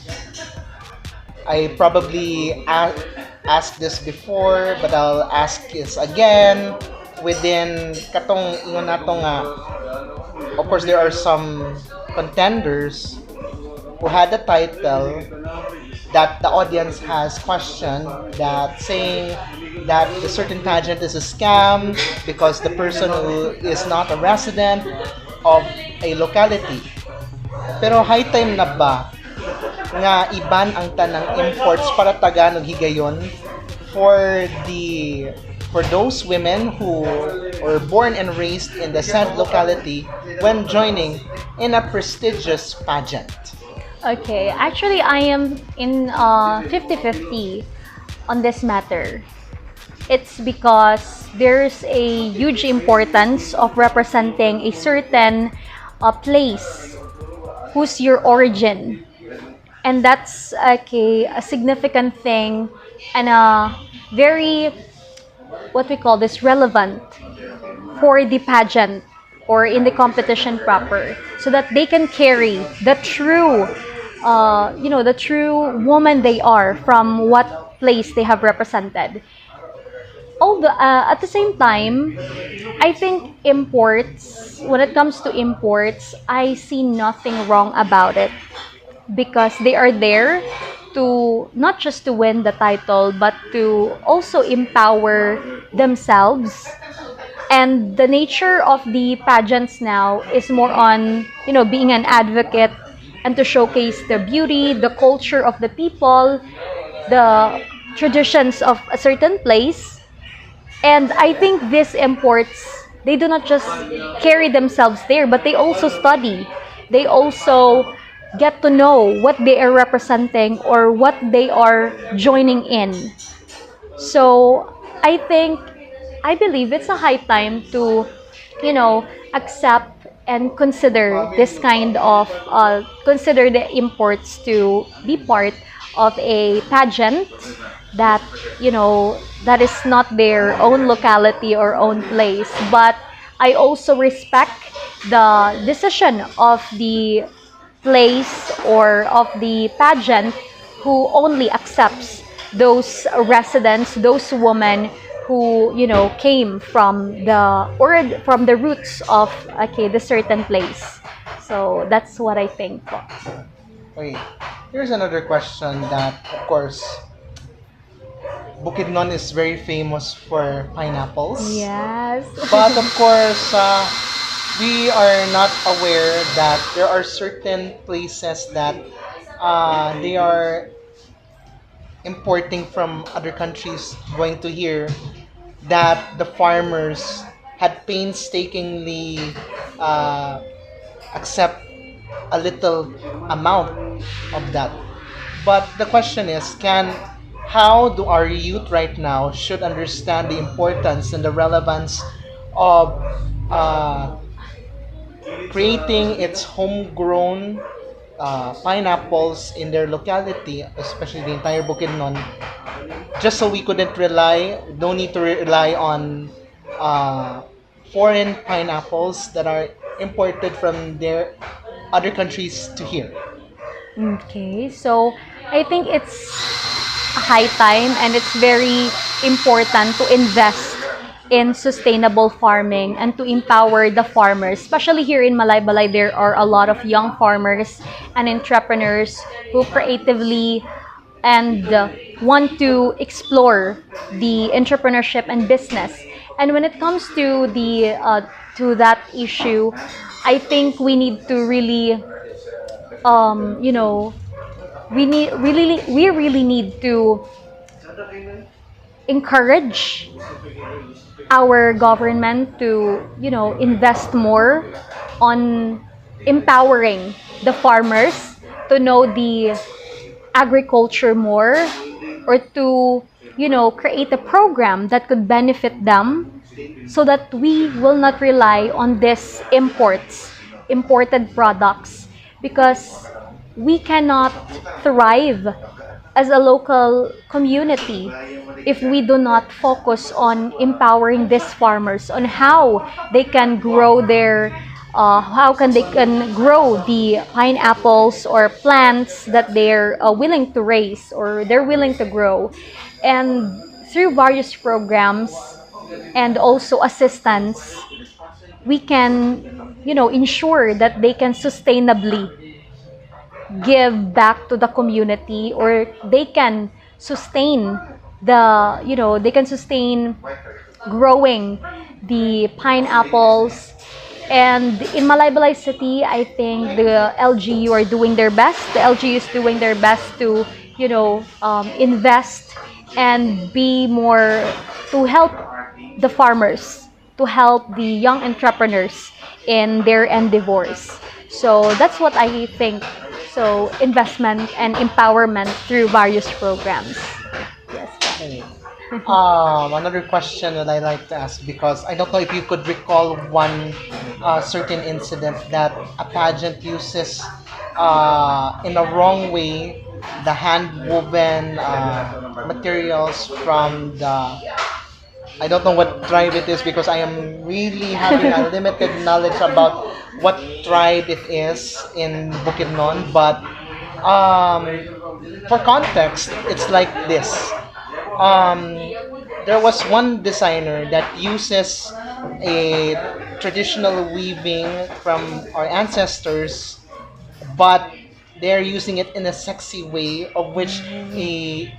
I probably asked this before, but I'll ask this again. Within katong ingon nato nga, of course there are some contenders who had the title that the audience has questioned, that saying that the certain pageant is a scam because the person who is not a resident of a locality. Pero high time na ba nga iban ang tanang imports para Tagalog higayon for those women who were born and raised in the said locality when joining in a prestigious pageant? Okay, actually I am in 50-50 on this matter. It's because there's a huge importance of representing a certain place who's your origin. And that's a significant thing and a very, what we call this, relevant for the pageant or in the competition proper, so that they can carry the true, the true woman they are from what place they have represented. Although, at the same time, I think imports, when it comes to imports, I see nothing wrong about it. Because they are there to not just to win the title but to also empower themselves, and the nature of the pageants now is more on being an advocate and to showcase the beauty, the culture of the people, the traditions of a certain place. And I think these imports, they do not just carry themselves there, but they also study, they also get to know what they are representing or what they are joining in. So I believe it's a high time to accept and consider this kind of consider the imports to be part of a pageant that that is not their own locality or own place. But I also respect the decision of the place or of the pageant who only accepts those residents, those women who came from the roots of the certain place. So that's what I think. Okay, here's another question that, of course, Bukidnon is very famous for pineapples. Yes. But of course, we are not aware that there are certain places that they are importing from other countries going to here, that the farmers had painstakingly accept a little amount of that. But the question is, how do our youth right now should understand the importance and the relevance of uh, creating its homegrown pineapples in their locality, especially the entire Bukidnon, just so we couldn't no need to rely on uh, foreign pineapples that are imported from their other countries to here. Okay, so I think it's a high time and it's very important to invest in sustainable farming and to empower the farmers. Especially here in Malaybalay, there are a lot of young farmers and entrepreneurs who creatively and want to explore the entrepreneurship and business. And when it comes to that issue, I think we need to really um, you know we really need to encourage our government to invest more on empowering the farmers to know the agriculture more, or to create a program that could benefit them, so that we will not rely on this imported products, because we cannot thrive as a local community if we do not focus on empowering these farmers on how they can grow the pineapples or plants that they're willing to raise or they're willing to grow. And through various programs and also assistance, we can ensure that they can sustainably give back to the community, or they can sustain growing the pineapples. And in Malaybalay City, I think the LGU are doing their best. The LGU is doing their best to invest and be more to help the farmers, to help the young entrepreneurs in their endeavors. So that's what I think. So investment and empowerment through various programs. Yes. Okay. Another question that I like to ask, because I don't know if you could recall one certain incident that a pageant uses in a wrong way the hand woven materials from the, I don't know what tribe it is, because I am really having a limited knowledge about what tribe it is in Bukidnon. But for context, it's like this. Um, there was one designer that uses a traditional weaving from our ancestors, but they're using it in a sexy way, of which the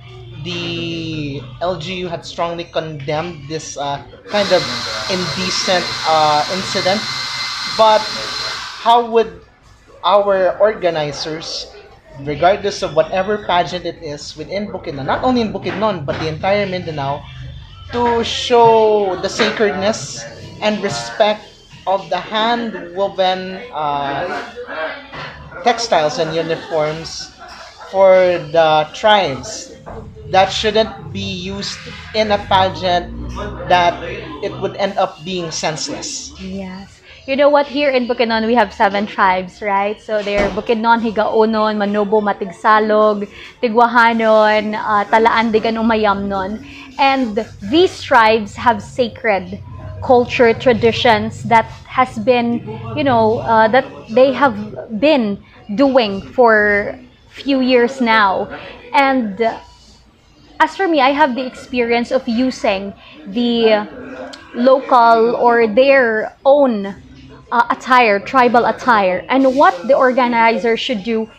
LGU had strongly condemned this kind of indecent incident. But how would our organizers, regardless of whatever pageant it is within Bukidnon, not only in Bukidnon but the entire Mindanao, to show the sacredness and respect of the hand woven textiles and uniforms for the tribes that shouldn't be used in a pageant, that it would end up being senseless. Yes. You know what? Here in Bukidnon, we have 7 tribes, right? So they're Bukidnon, Higaonon, Manobo, Matigsalog, Tigwahanon, Talaan, Digan, Umayamnon. And these tribes have sacred culture, traditions that has been, that they have been doing for few years now. And as for me, I have the experience of using the local or their own attire, tribal attire. And what the organizer should do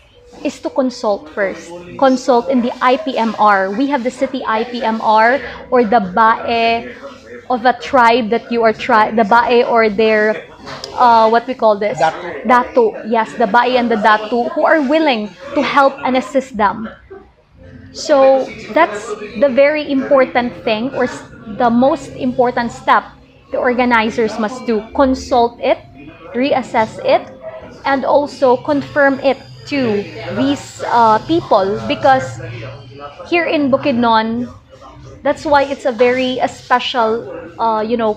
is to consult first. Consult in the IPMR. We have the city IPMR, or the bae of a tribe that you are the bae or their what we call this, datu. Yes, the bae and the datu who are willing to help and assist them. So that's the very important thing, or the most important step the organizers must do. Consult it, reassess it, and also confirm it to these people, because here in Bukidnon, that's why it's a special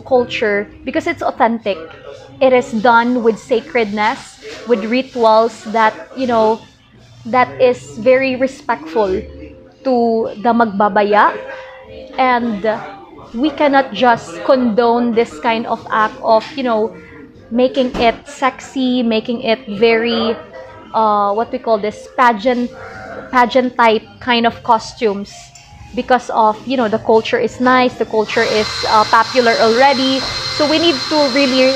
culture, because it's authentic. It is done with sacredness, with rituals that that is very respectful to the magbabaya, and we cannot just condone this kind of act of making it sexy, making it very what we call this, pageant type kind of costumes, because of the culture is nice, the culture is popular already. So we need to really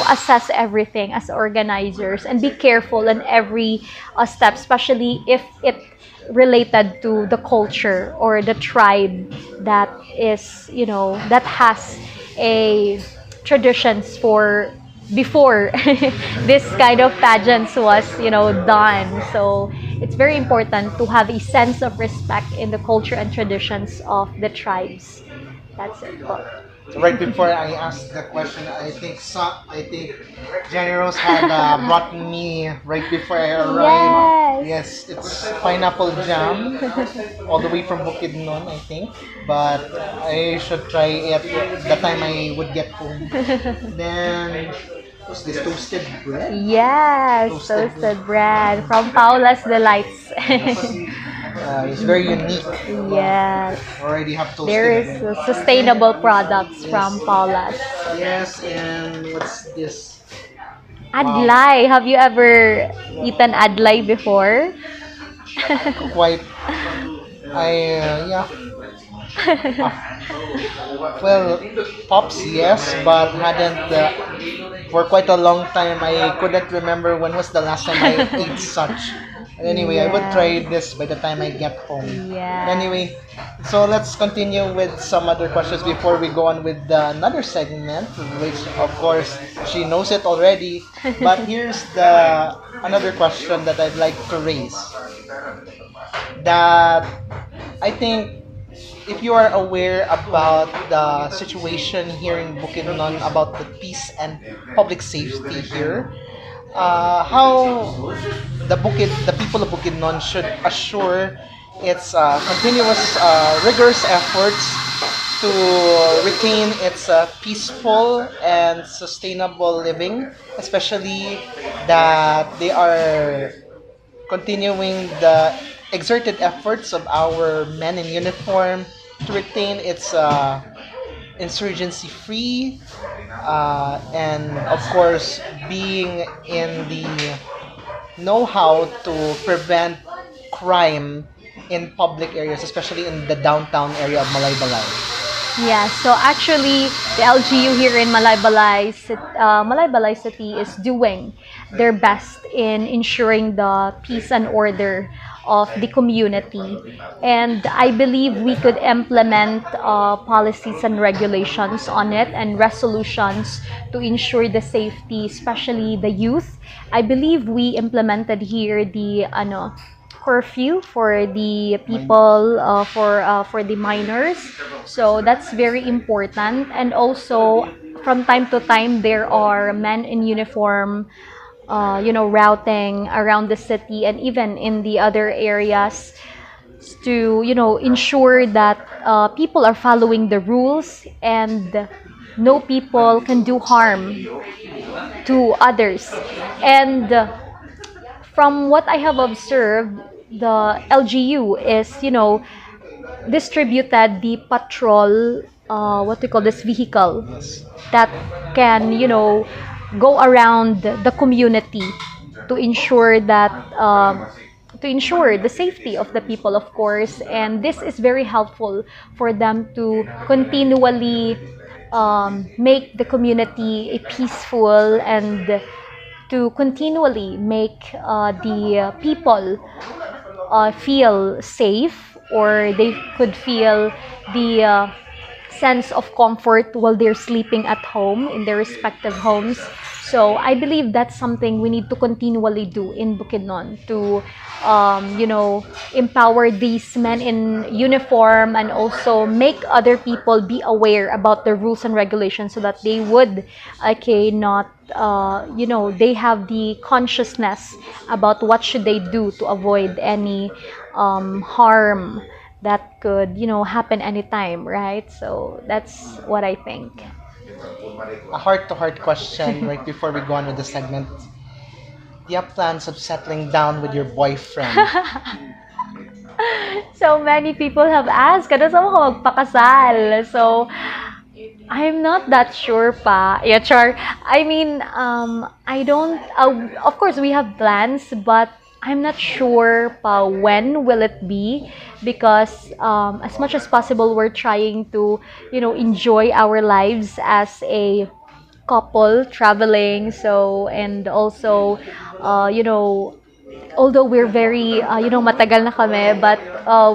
assess everything as organizers and be careful in every step, especially if it related to the culture or the tribe that is that has a traditions for before this kind of pageants was done. So it's very important to have a sense of respect in the culture and traditions of the tribes. That's it. So right before I asked the question, I think Genirose had brought me right before I arrived. Yes, it's pineapple jam, all the way from Bukidnon, I think. But I should try it the time I would get home. Then, what's this, toasted bread? Yes, toasted bread from Paula's Delights. It's very unique. Yes. Already have toasted There is bread. sustainable products from Paula's. Yes, and what's this? Adlay. Have you ever eaten adlay before? Quite. Yeah. Well, pops, yes, but hadn't for quite a long time. I couldn't remember when was the last time I ate such. Anyway, I would try this by the time I get home. Yeah. Anyway, so let's continue with some other questions before we go on with another segment, which of course she knows it already. But here's another question that I'd like to raise. That I think, if you are aware about the situation here in Bukidnon about the peace and public safety here, how the people of Bukidnon should assure its continuous, rigorous efforts to retain its peaceful and sustainable living, especially that they are continuing the exerted efforts of our men in uniform to retain its insurgency free, and of course being in the know-how to prevent crime in public areas, especially in the downtown area of Malaybalay. Yeah, so actually, the LGU here in Malaybalay City is doing their best in ensuring the peace and order of the community. And I believe we could implement policies and regulations on it, and resolutions to ensure the safety, especially the youth. I believe we implemented here the curfew for the people, for the minors. So that's very important. And also, from time to time, there are men in uniform routing around the city and even in the other areas. to, ensure that people are following the rules and no people can do harm to others. And from what I have observed, the LGU is, distributed the patrol, what we call this vehicle that can, go around the community to ensure that to ensure the safety of the people, of course. And this is very helpful for them to continually make the community a peaceful, and to continually make the people feel safe, or they could feel the sense of comfort while they're sleeping at home in their respective homes. So I believe that's something we need to continually do in Bukidnon to, empower these men in uniform, and also make other people be aware about the rules and regulations, so that they would, not, they have the consciousness about what should they do to avoid any harm that could, happen anytime, right? So that's what I think. A heart-to-heart question right before we go on with the segment. Do you have plans of settling down with your boyfriend? So many people have asked, kada saan mo ka magpakasal? So, I'm not that sure pa. Yeah, Char. I mean, I don't, of course we have plans, but I'm not sure pa when will it be, because as much as possible we're trying to, enjoy our lives as a couple traveling. So, and also, although we're very, matagal na kami, but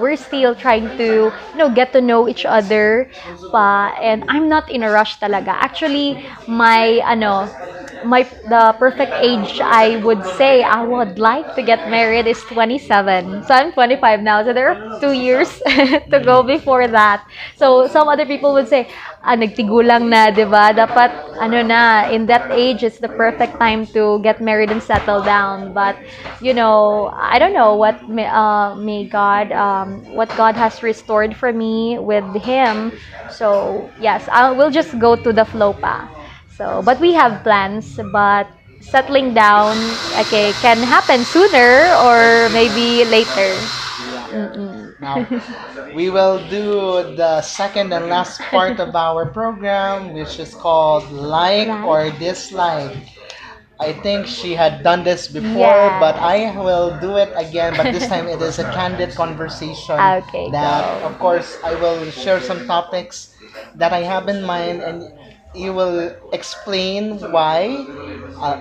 we're still trying to, get to know each other pa. And I'm not in a rush talaga. Actually, the perfect age I would say I would like to get married is 27. So I'm 25 now. So there are 2 years to go before that. So some other people would say, nagtigulang na, di ba? Dapat, in that age, it's the perfect time to get married and settle down. But, I don't know what what God has restored for me with him. So, yes, we'll just go to the flow pa. So, but we have plans, but settling down, can happen sooner or maybe later. Now, we will do the second and last part of our program, which is called Like or Dislike. I think she had done this before, Yeah. but I will do it again. But this time it is a candid conversation. Okay, That, go. of course, I will share some topics that I have in mind, and you will explain why,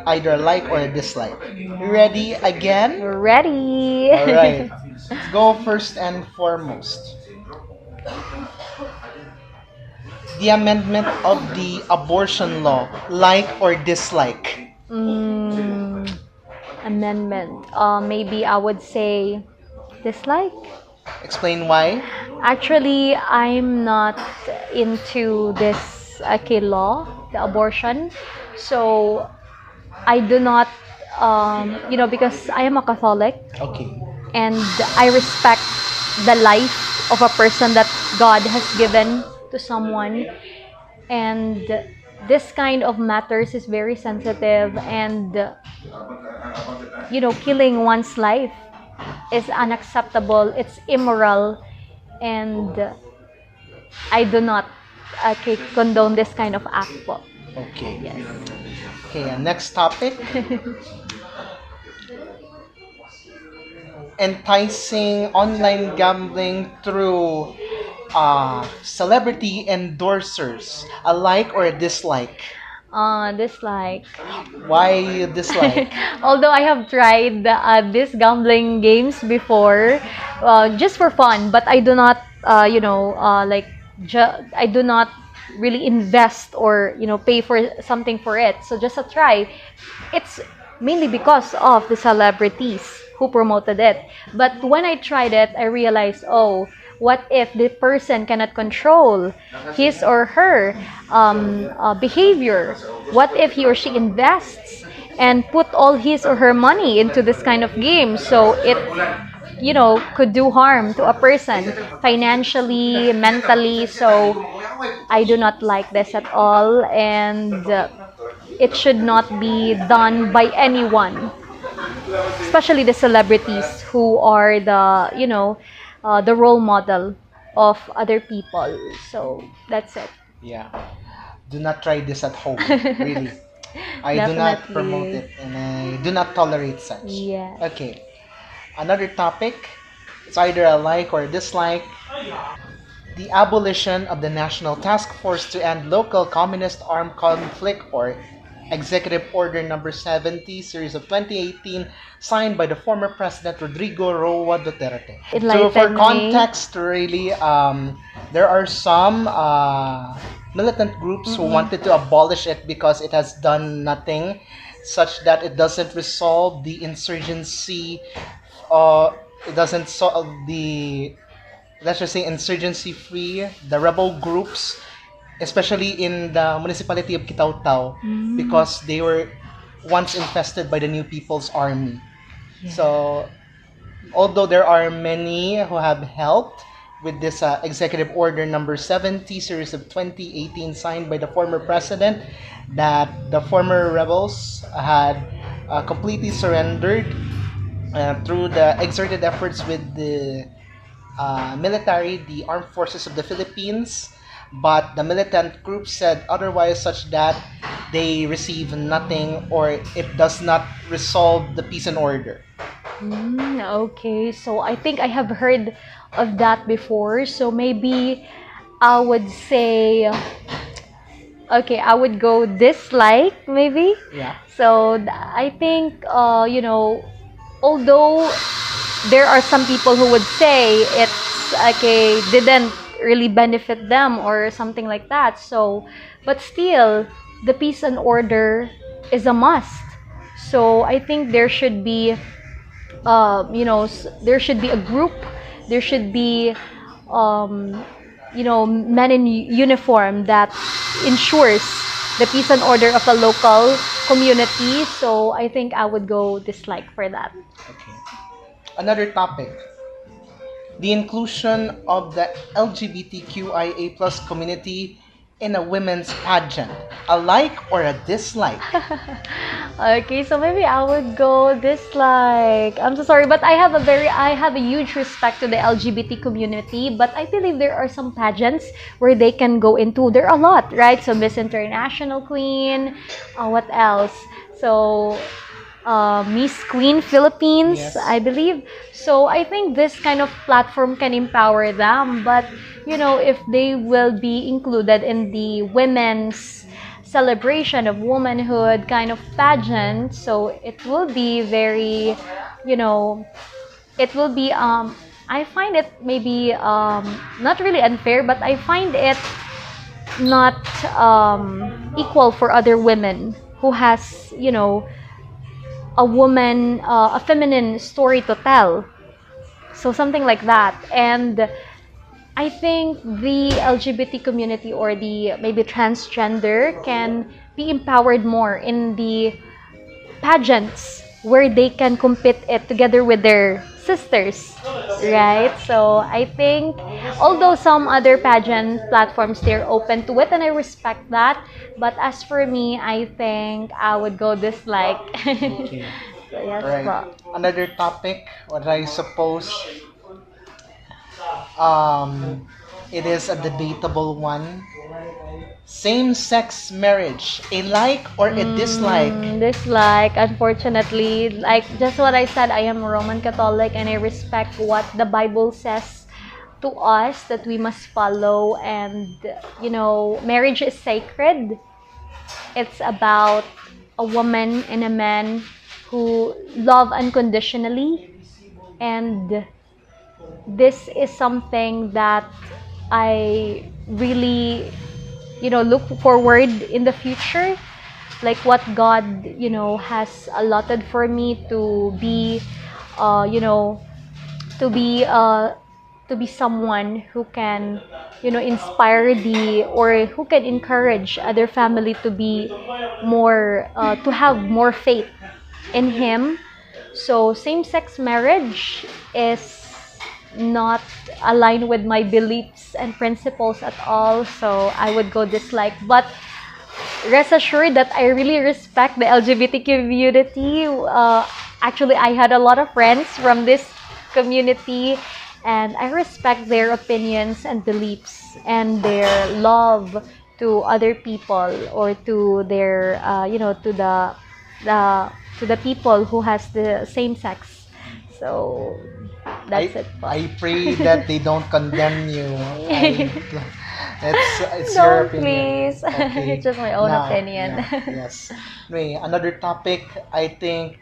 either like or dislike. Ready again? Ready? All right. Let's go first and foremost. The amendment of the abortion law, like or dislike? Amendment. Maybe I would say dislike. Explain why. Actually, I'm not into this law, the abortion. So I do not, because I am a Catholic, Okay. and I respect the life of a person that God has given to someone. And this kind of matters is very sensitive, and killing one's life is unacceptable, it's immoral, and I do not condone this kind of act po. Okay. Yes. Okay, next topic. Enticing online gambling through celebrity endorsers. A like or a dislike? Dislike. Why you dislike? Although I have tried these gambling games before, just for fun, but I do not, I do not really invest or pay for something for it. So just a try. It's mainly because of the celebrities who promoted it. But when I tried it, I realized, oh, what if the person cannot control his or her behavior? What if he or she invests and put all his or her money into this kind of game? So could do harm to a person financially, mentally. So I do not like this at all, and it should not be done by anyone, especially the celebrities who are the role model of other people. So that's it. Yeah. Do not try this at home, really. I do not promote Definitely. it and I do not tolerate such. Yes. Okay. Another topic. It's either a like or a dislike. The abolition of the National Task Force to End Local Communist Armed Conflict, or Executive Order Number 70, Series of 2018, signed by the former President Rodrigo Roa Duterte. So, for Enlighten me. context, really, there are some militant groups who wanted to abolish it because it has done nothing, such that it doesn't resolve the insurgency. It doesn't solve the, let's just say, insurgency free, the rebel groups, especially in the municipality of Kitaw-Taw, because they were once infested by the New People's Army. So, although there are many who have helped with this executive order number 70 series of 2018 signed by the former president, that the former rebels had completely surrendered through the exerted efforts with the military, the armed forces of the Philippines, but the militant group said otherwise, such that they receive nothing, or it does not resolve the peace and order. Okay, so I think I have heard of that before. So maybe I would say, okay, I would go dislike maybe. Yeah. So I think, although there are some people who would say it's okay, didn't really benefit them or something like that. So, but still, the peace and order is a must. So I think there should be, there should be a group, there should be, men in uniform that ensures the peace and order of a local community. So I think I would go dislike for that. Okay. Another topic. The inclusion of the LGBTQIA plus community in a women's pageant. A like or a dislike? Okay, so maybe I would go dislike. I'm so sorry, but I have a huge respect to the LGBT community, but I believe there are some pageants where they can go into. There are a lot, right? So Miss International Queen, what else? So Miss Queen Philippines, Yes. I believe. So I think this kind of platform can empower them, but if they will be included in the women's celebration of womanhood kind of pageant, so it will be very, it will be I find it maybe not really unfair, but I find it not equal for other women who has, a woman, a feminine story to tell. So something like that. And I think the LGBT community or the maybe transgender can be empowered more in the pageants where they can compete it together with their sisters, right? So I think, although some other pageant platforms, they're open to it and I respect that, but as for me, I think I would go dislike. Okay. So yes, Right. po. Another topic, what I suppose it is a debatable one. Same-sex marriage, a like or a dislike? Dislike, unfortunately. Like just what I said, I am a Roman Catholic and I respect what the Bible says to us that we must follow. And, marriage is sacred. It's about a woman and a man who love unconditionally. And this is something that I really, look forward in the future, like what God, has allotted for me to be, to be, to be someone who can, inspire or who can encourage other family to be more, to have more faith in Him. So same-sex marriage is not aligned with my beliefs and principles at all. So I would go dislike. But rest assured that I really respect the LGBT community. Actually, I had a lot of friends from this community, and I respect their opinions and beliefs and their love to other people, or to their, the to the people who has the same sex. So that's it. I pray that they don't condemn you. It's your Don't opinion. please. Okay. It's just my own Now, opinion. yeah, yes. Anyway, another topic. I think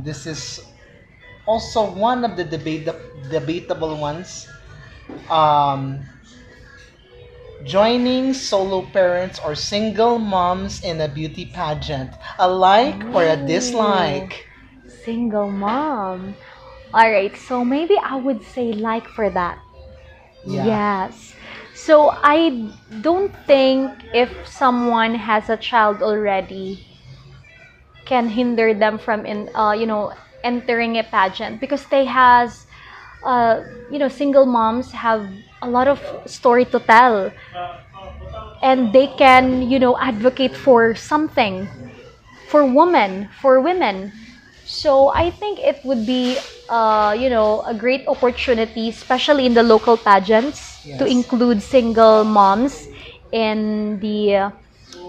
this is also one of the debatable ones. Um, Joining solo parents or single moms in a beauty pageant. A like or a dislike? Single mom. All right, so maybe I would say like for that. Yeah. Yes. So I don't think if someone has a child already can hinder them from entering a pageant, because they has single moms have a lot of story to tell, and they can advocate for something for women. So I think it would be a great opportunity, especially in the local pageants, to Yes. include single moms in the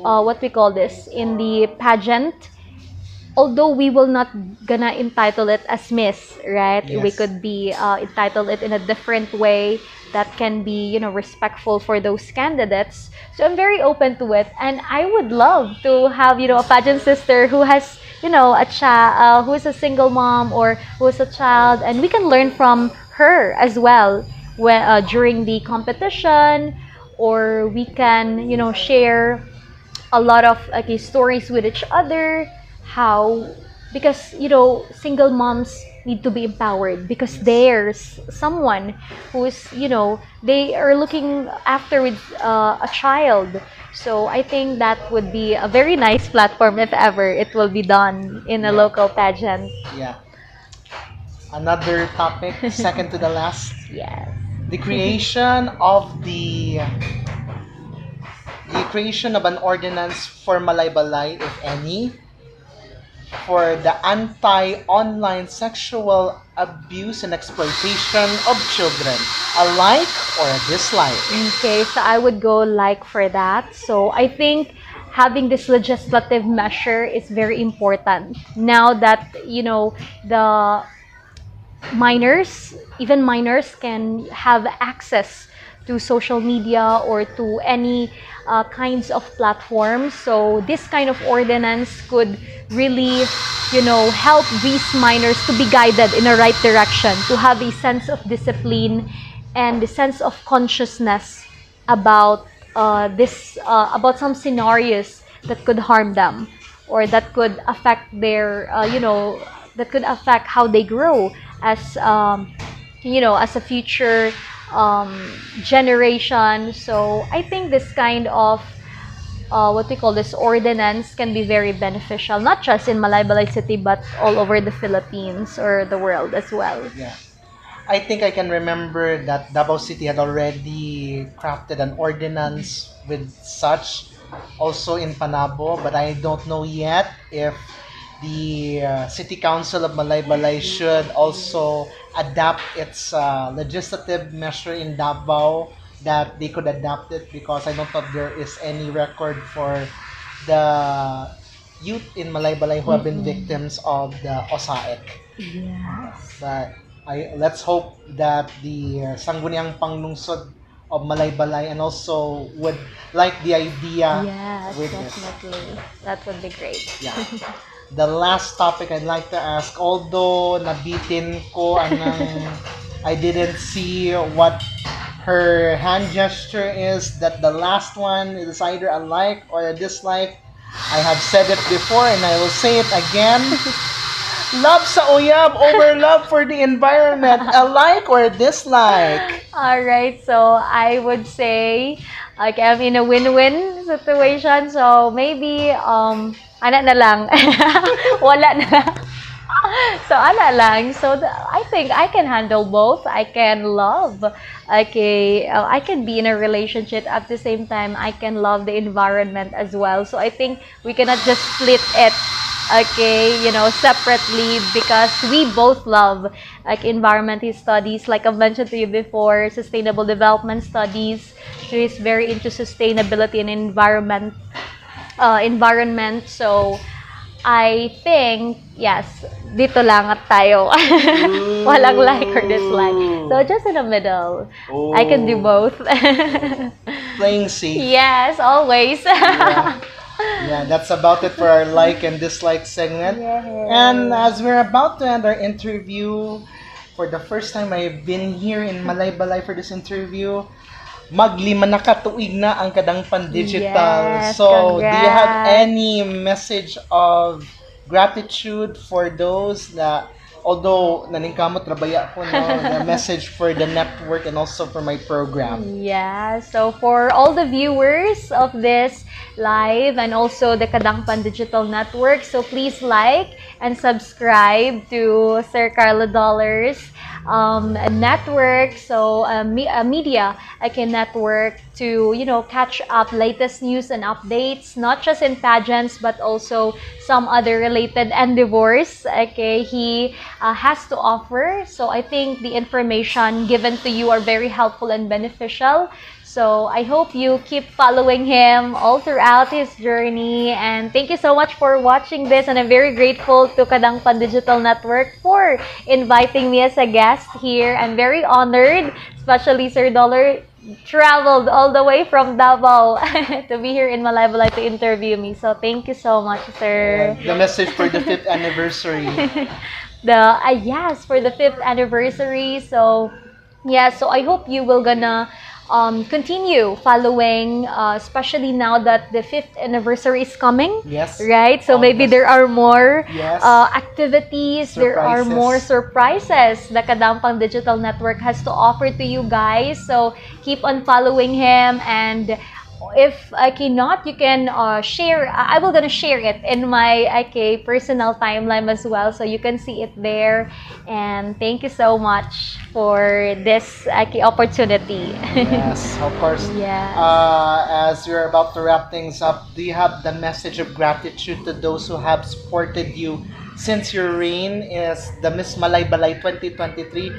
what we call this, in the pageant. Although we will not gonna entitle it as Miss, right? We Yes. could be entitle it in a different way that can be, respectful for those candidates. So I'm very open to it, and I would love to have, a pageant sister who has, who is a single mom, or who is a child, and we can learn from her as well when during the competition, or we can, share a lot of stories with each other, how, because single moms need to be empowered, because there's someone who's, they are looking after with a child. So I think that would be a very nice platform if ever it will be done in a local pageant. Yeah. Another topic, second to the last. Yes. The creation of an ordinance for Malaybalay, if any, for the anti-online sexual abuse and exploitation of children. A like or a dislike? Okay, so I would go like for that. So I think having this legislative measure is very important. Now that, the even minors can have access to social media or to any kinds of platforms. So this kind of ordinance could really, help these minors to be guided in the right direction, to have a sense of discipline and the sense of consciousness about about some scenarios that could harm them, or that could affect their, that could affect how they grow as, as a future generation. So I think this kind of what we call this ordinance can be very beneficial, not just in Malaybalay City, but all over the Philippines or the world as well. Yeah. I think I can remember that Davao City had already crafted an ordinance with such, also in Panabo, but I don't know yet if the City Council of Malaybalay should also adapt its legislative measure in Davao, that they could adapt it, because I don't know if there is any record for the youth in Malaybalay who have been victims of the OSAEC. Yes. But let's hope that the Sangguniang Panglungsod of Malaybalay and also would like the idea Yes, with this. definitely. That would be great. Yeah. The last topic I'd like to ask, although nabitin ko anang I didn't see what her hand gesture is, that the last one is either a like or a dislike. I have said it before and I will say it again. Love sa uyab over love for the environment. A like or dislike? All right, so I would say like I'm in a win-win situation. So maybe ana na lang. Wala na lang. So ana lang. So I think I can handle both. I can love. Okay, I can be in a relationship at the same time. I can love the environment as well. So I think we cannot just split it. Okay, separately because we both love like environmental studies. Like I've mentioned to you before, sustainable development studies. She is very into sustainability and environment. So I think yes, dito lang at tayo. Walang like or dislike. So just in the middle. I can do both. Playing safe. Yes, always. Yeah, that's about it for our like and dislike segment. Yes. And as we're about to end our interview, for the first time I've been here in Malaybalay for this interview, maglima na katuig na ang Kadangpan Digital. Yes, So, do you have congrats. any message of gratitude for those na although naningkamot trabaya ko the message for the network and also for my program? Yeah, so for all the viewers of this live and also the Kadangpan Digital Network, so please like and subscribe to Sir Carlo Dollars network, so a media network to catch up latest news and updates, not just in pageants but also some other related endeavors. Okay, he has to offer. So I think the information given to you are very helpful and beneficial. So I hope you keep following him all throughout his journey. And thank you so much for watching this. And I'm very grateful to Kadangpan Digital Network for inviting me as a guest here. I'm very honored, especially Sir Dollar traveled all the way from Davao to be here in Malaybalay to interview me. So thank you so much, sir. The message for the 5th anniversary. Yes, for the 5th anniversary. So yeah, so I hope you will gonna continue following, especially now that the 5th anniversary is coming. Yes. Right? So maybe there are more Yes. activities, there are more surprises the Kadangpan Digital Network has to offer to you guys. So keep on following him, and if I cannot, you can share. I will gonna share it in my personal timeline as well, so you can see it there. And thank you so much for this opportunity. Yes, of course. Yes. As we're about to wrap things up, do you have the message of gratitude to those who have supported you since your reign is the Miss Malaybalay 2023?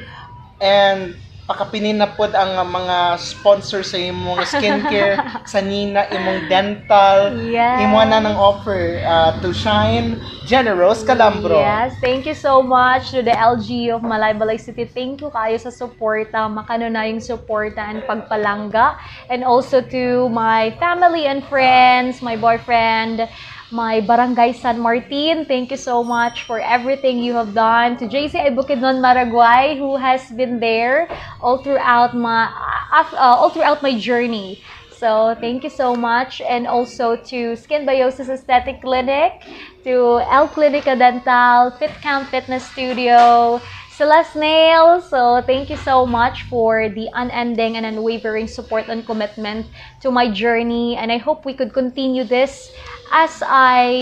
And pakapinin na pod ang mga sponsor sa imong skincare, sa Nina, imong dental, Yes. imo na ng offer to shine, Genirose Calambro. Yes, thank you so much to the LG of Malaybalay City. Thank you kayo sa suporta, makanunayong suporta and pagpalangga. And also to my family and friends, my boyfriend, my barangay San Martin. Thank you so much for everything you have done. To JC Bukidnon Maraguay, who has been there all throughout my journey. So thank you so much. And also to Skin Biosis Aesthetic Clinic, to El Clinica Dental, Fit Camp Fitness Studio, Celeste Nails. So thank you so much for the unending and unwavering support and commitment to my journey. And I hope we could continue this as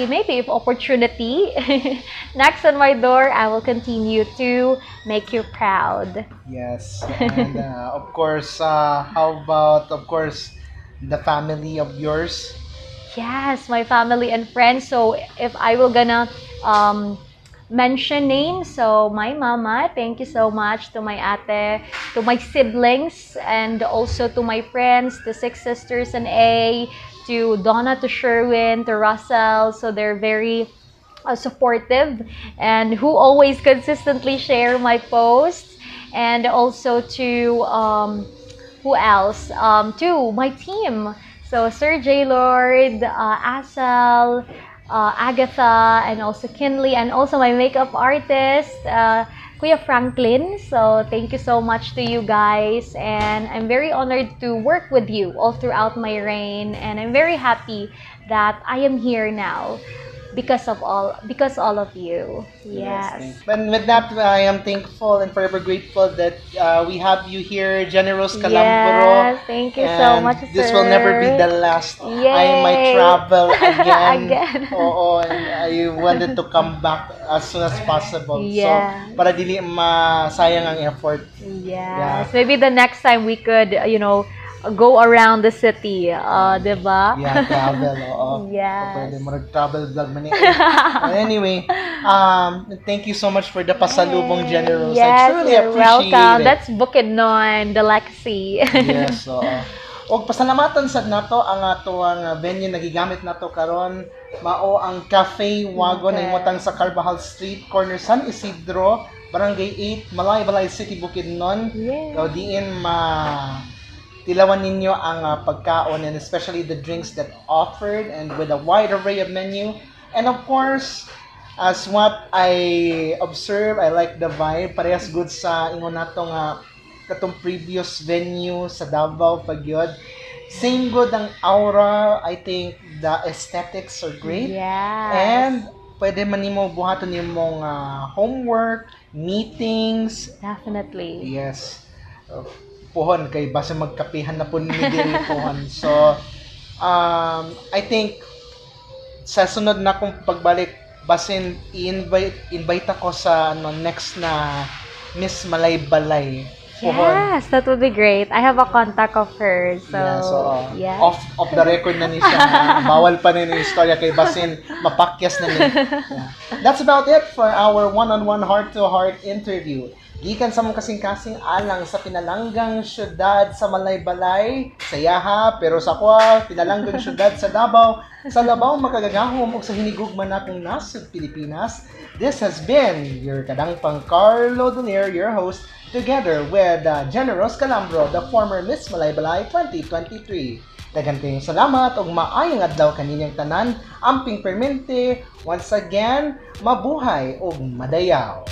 maybe if opportunity knocks on my door, I will continue to make you proud. Yes, and of course, how about, of course, the family of yours? Yes, my family and friends. So if I will gonna mention names, so my mama, thank you so much, to my ate, to my siblings, and also to my friends, the 6 sisters and A, to Donna, to Sherwin, to Russell. So they're very supportive and who always consistently share my posts. And also to who else? To my team. So Sir J. Lord, Asal, Agatha, and also Kinley, and also my makeup artist, Kuya Franklin. So thank you so much to you guys, and I'm very honored to work with you all throughout my reign, and I'm very happy that I am here now because all of you. Yes. And with that, I am thankful and forever grateful that we have you here, Genirose Calambro. Yes, thank you so And much, this sir. will never be the last. Yay! I might travel again. Again. Oo, and I wanted to come back as soon as possible. Yes. So, para dili masayang ang effort. Yes. Maybe the next time we could, go around the city, diba? Yeah, travel. Oo. Yes. Pwede mo travel vlog man Anyway, thank you so much for the pasalubong, Genirose. I Yes, truly you're appreciate welcome. it. That's Bukidnon, the Legacy. Yes, oo. Og pasalamatan sad nato ang ato ang venue nagigamit nato karon mao ang Cafe Wagon na imutang sa Carvajal Street, corner San Isidro, Barangay 8, Malaybalay City, Bukidnon. Yes. So diin tilawan ninyo ang pagkaon and especially the drinks that offered and with a wide array of menu. And of course, as what I observe, I like the vibe. Parehas good sa ingon nato nga katong previous venue sa Davao pagyod. Same good ang aura. I think the aesthetics are great. Yes. And pwede man nimo buhaton nimong homework, meetings. Definitely. Yes. Pohon kay basta magkapihan na po ni diri pohon. So I think sa sunod na kong pagbalik basin invite ako sa next na Miss Malaybalay. Pohon. Yes, that would be great. I have a contact of hers. So, Yeah, yeah. off the record na ni siya. Bawal pa rin yung istorya kay basin mapakyas na ni. Yeah. That's about it for our one-on-one heart-to-heart interview. Gikan sa mong kasing-kasing alang sa pinalanggang syudad sa Malaybalay, sa Yaha, pero sa kwa, pinalanggang syudad sa Davao, sa Labaw makagagahom o sa hinigugman natong nasud Pilipinas. This has been your Kadangpang Carlo Dolier, your host, together with Genirose Calambro, the former Miss Malaybalay 2023. Daghang kayong salamat ug maayong adlaw kaninyang tanan, amping permente, once again, mabuhay ug madayaw.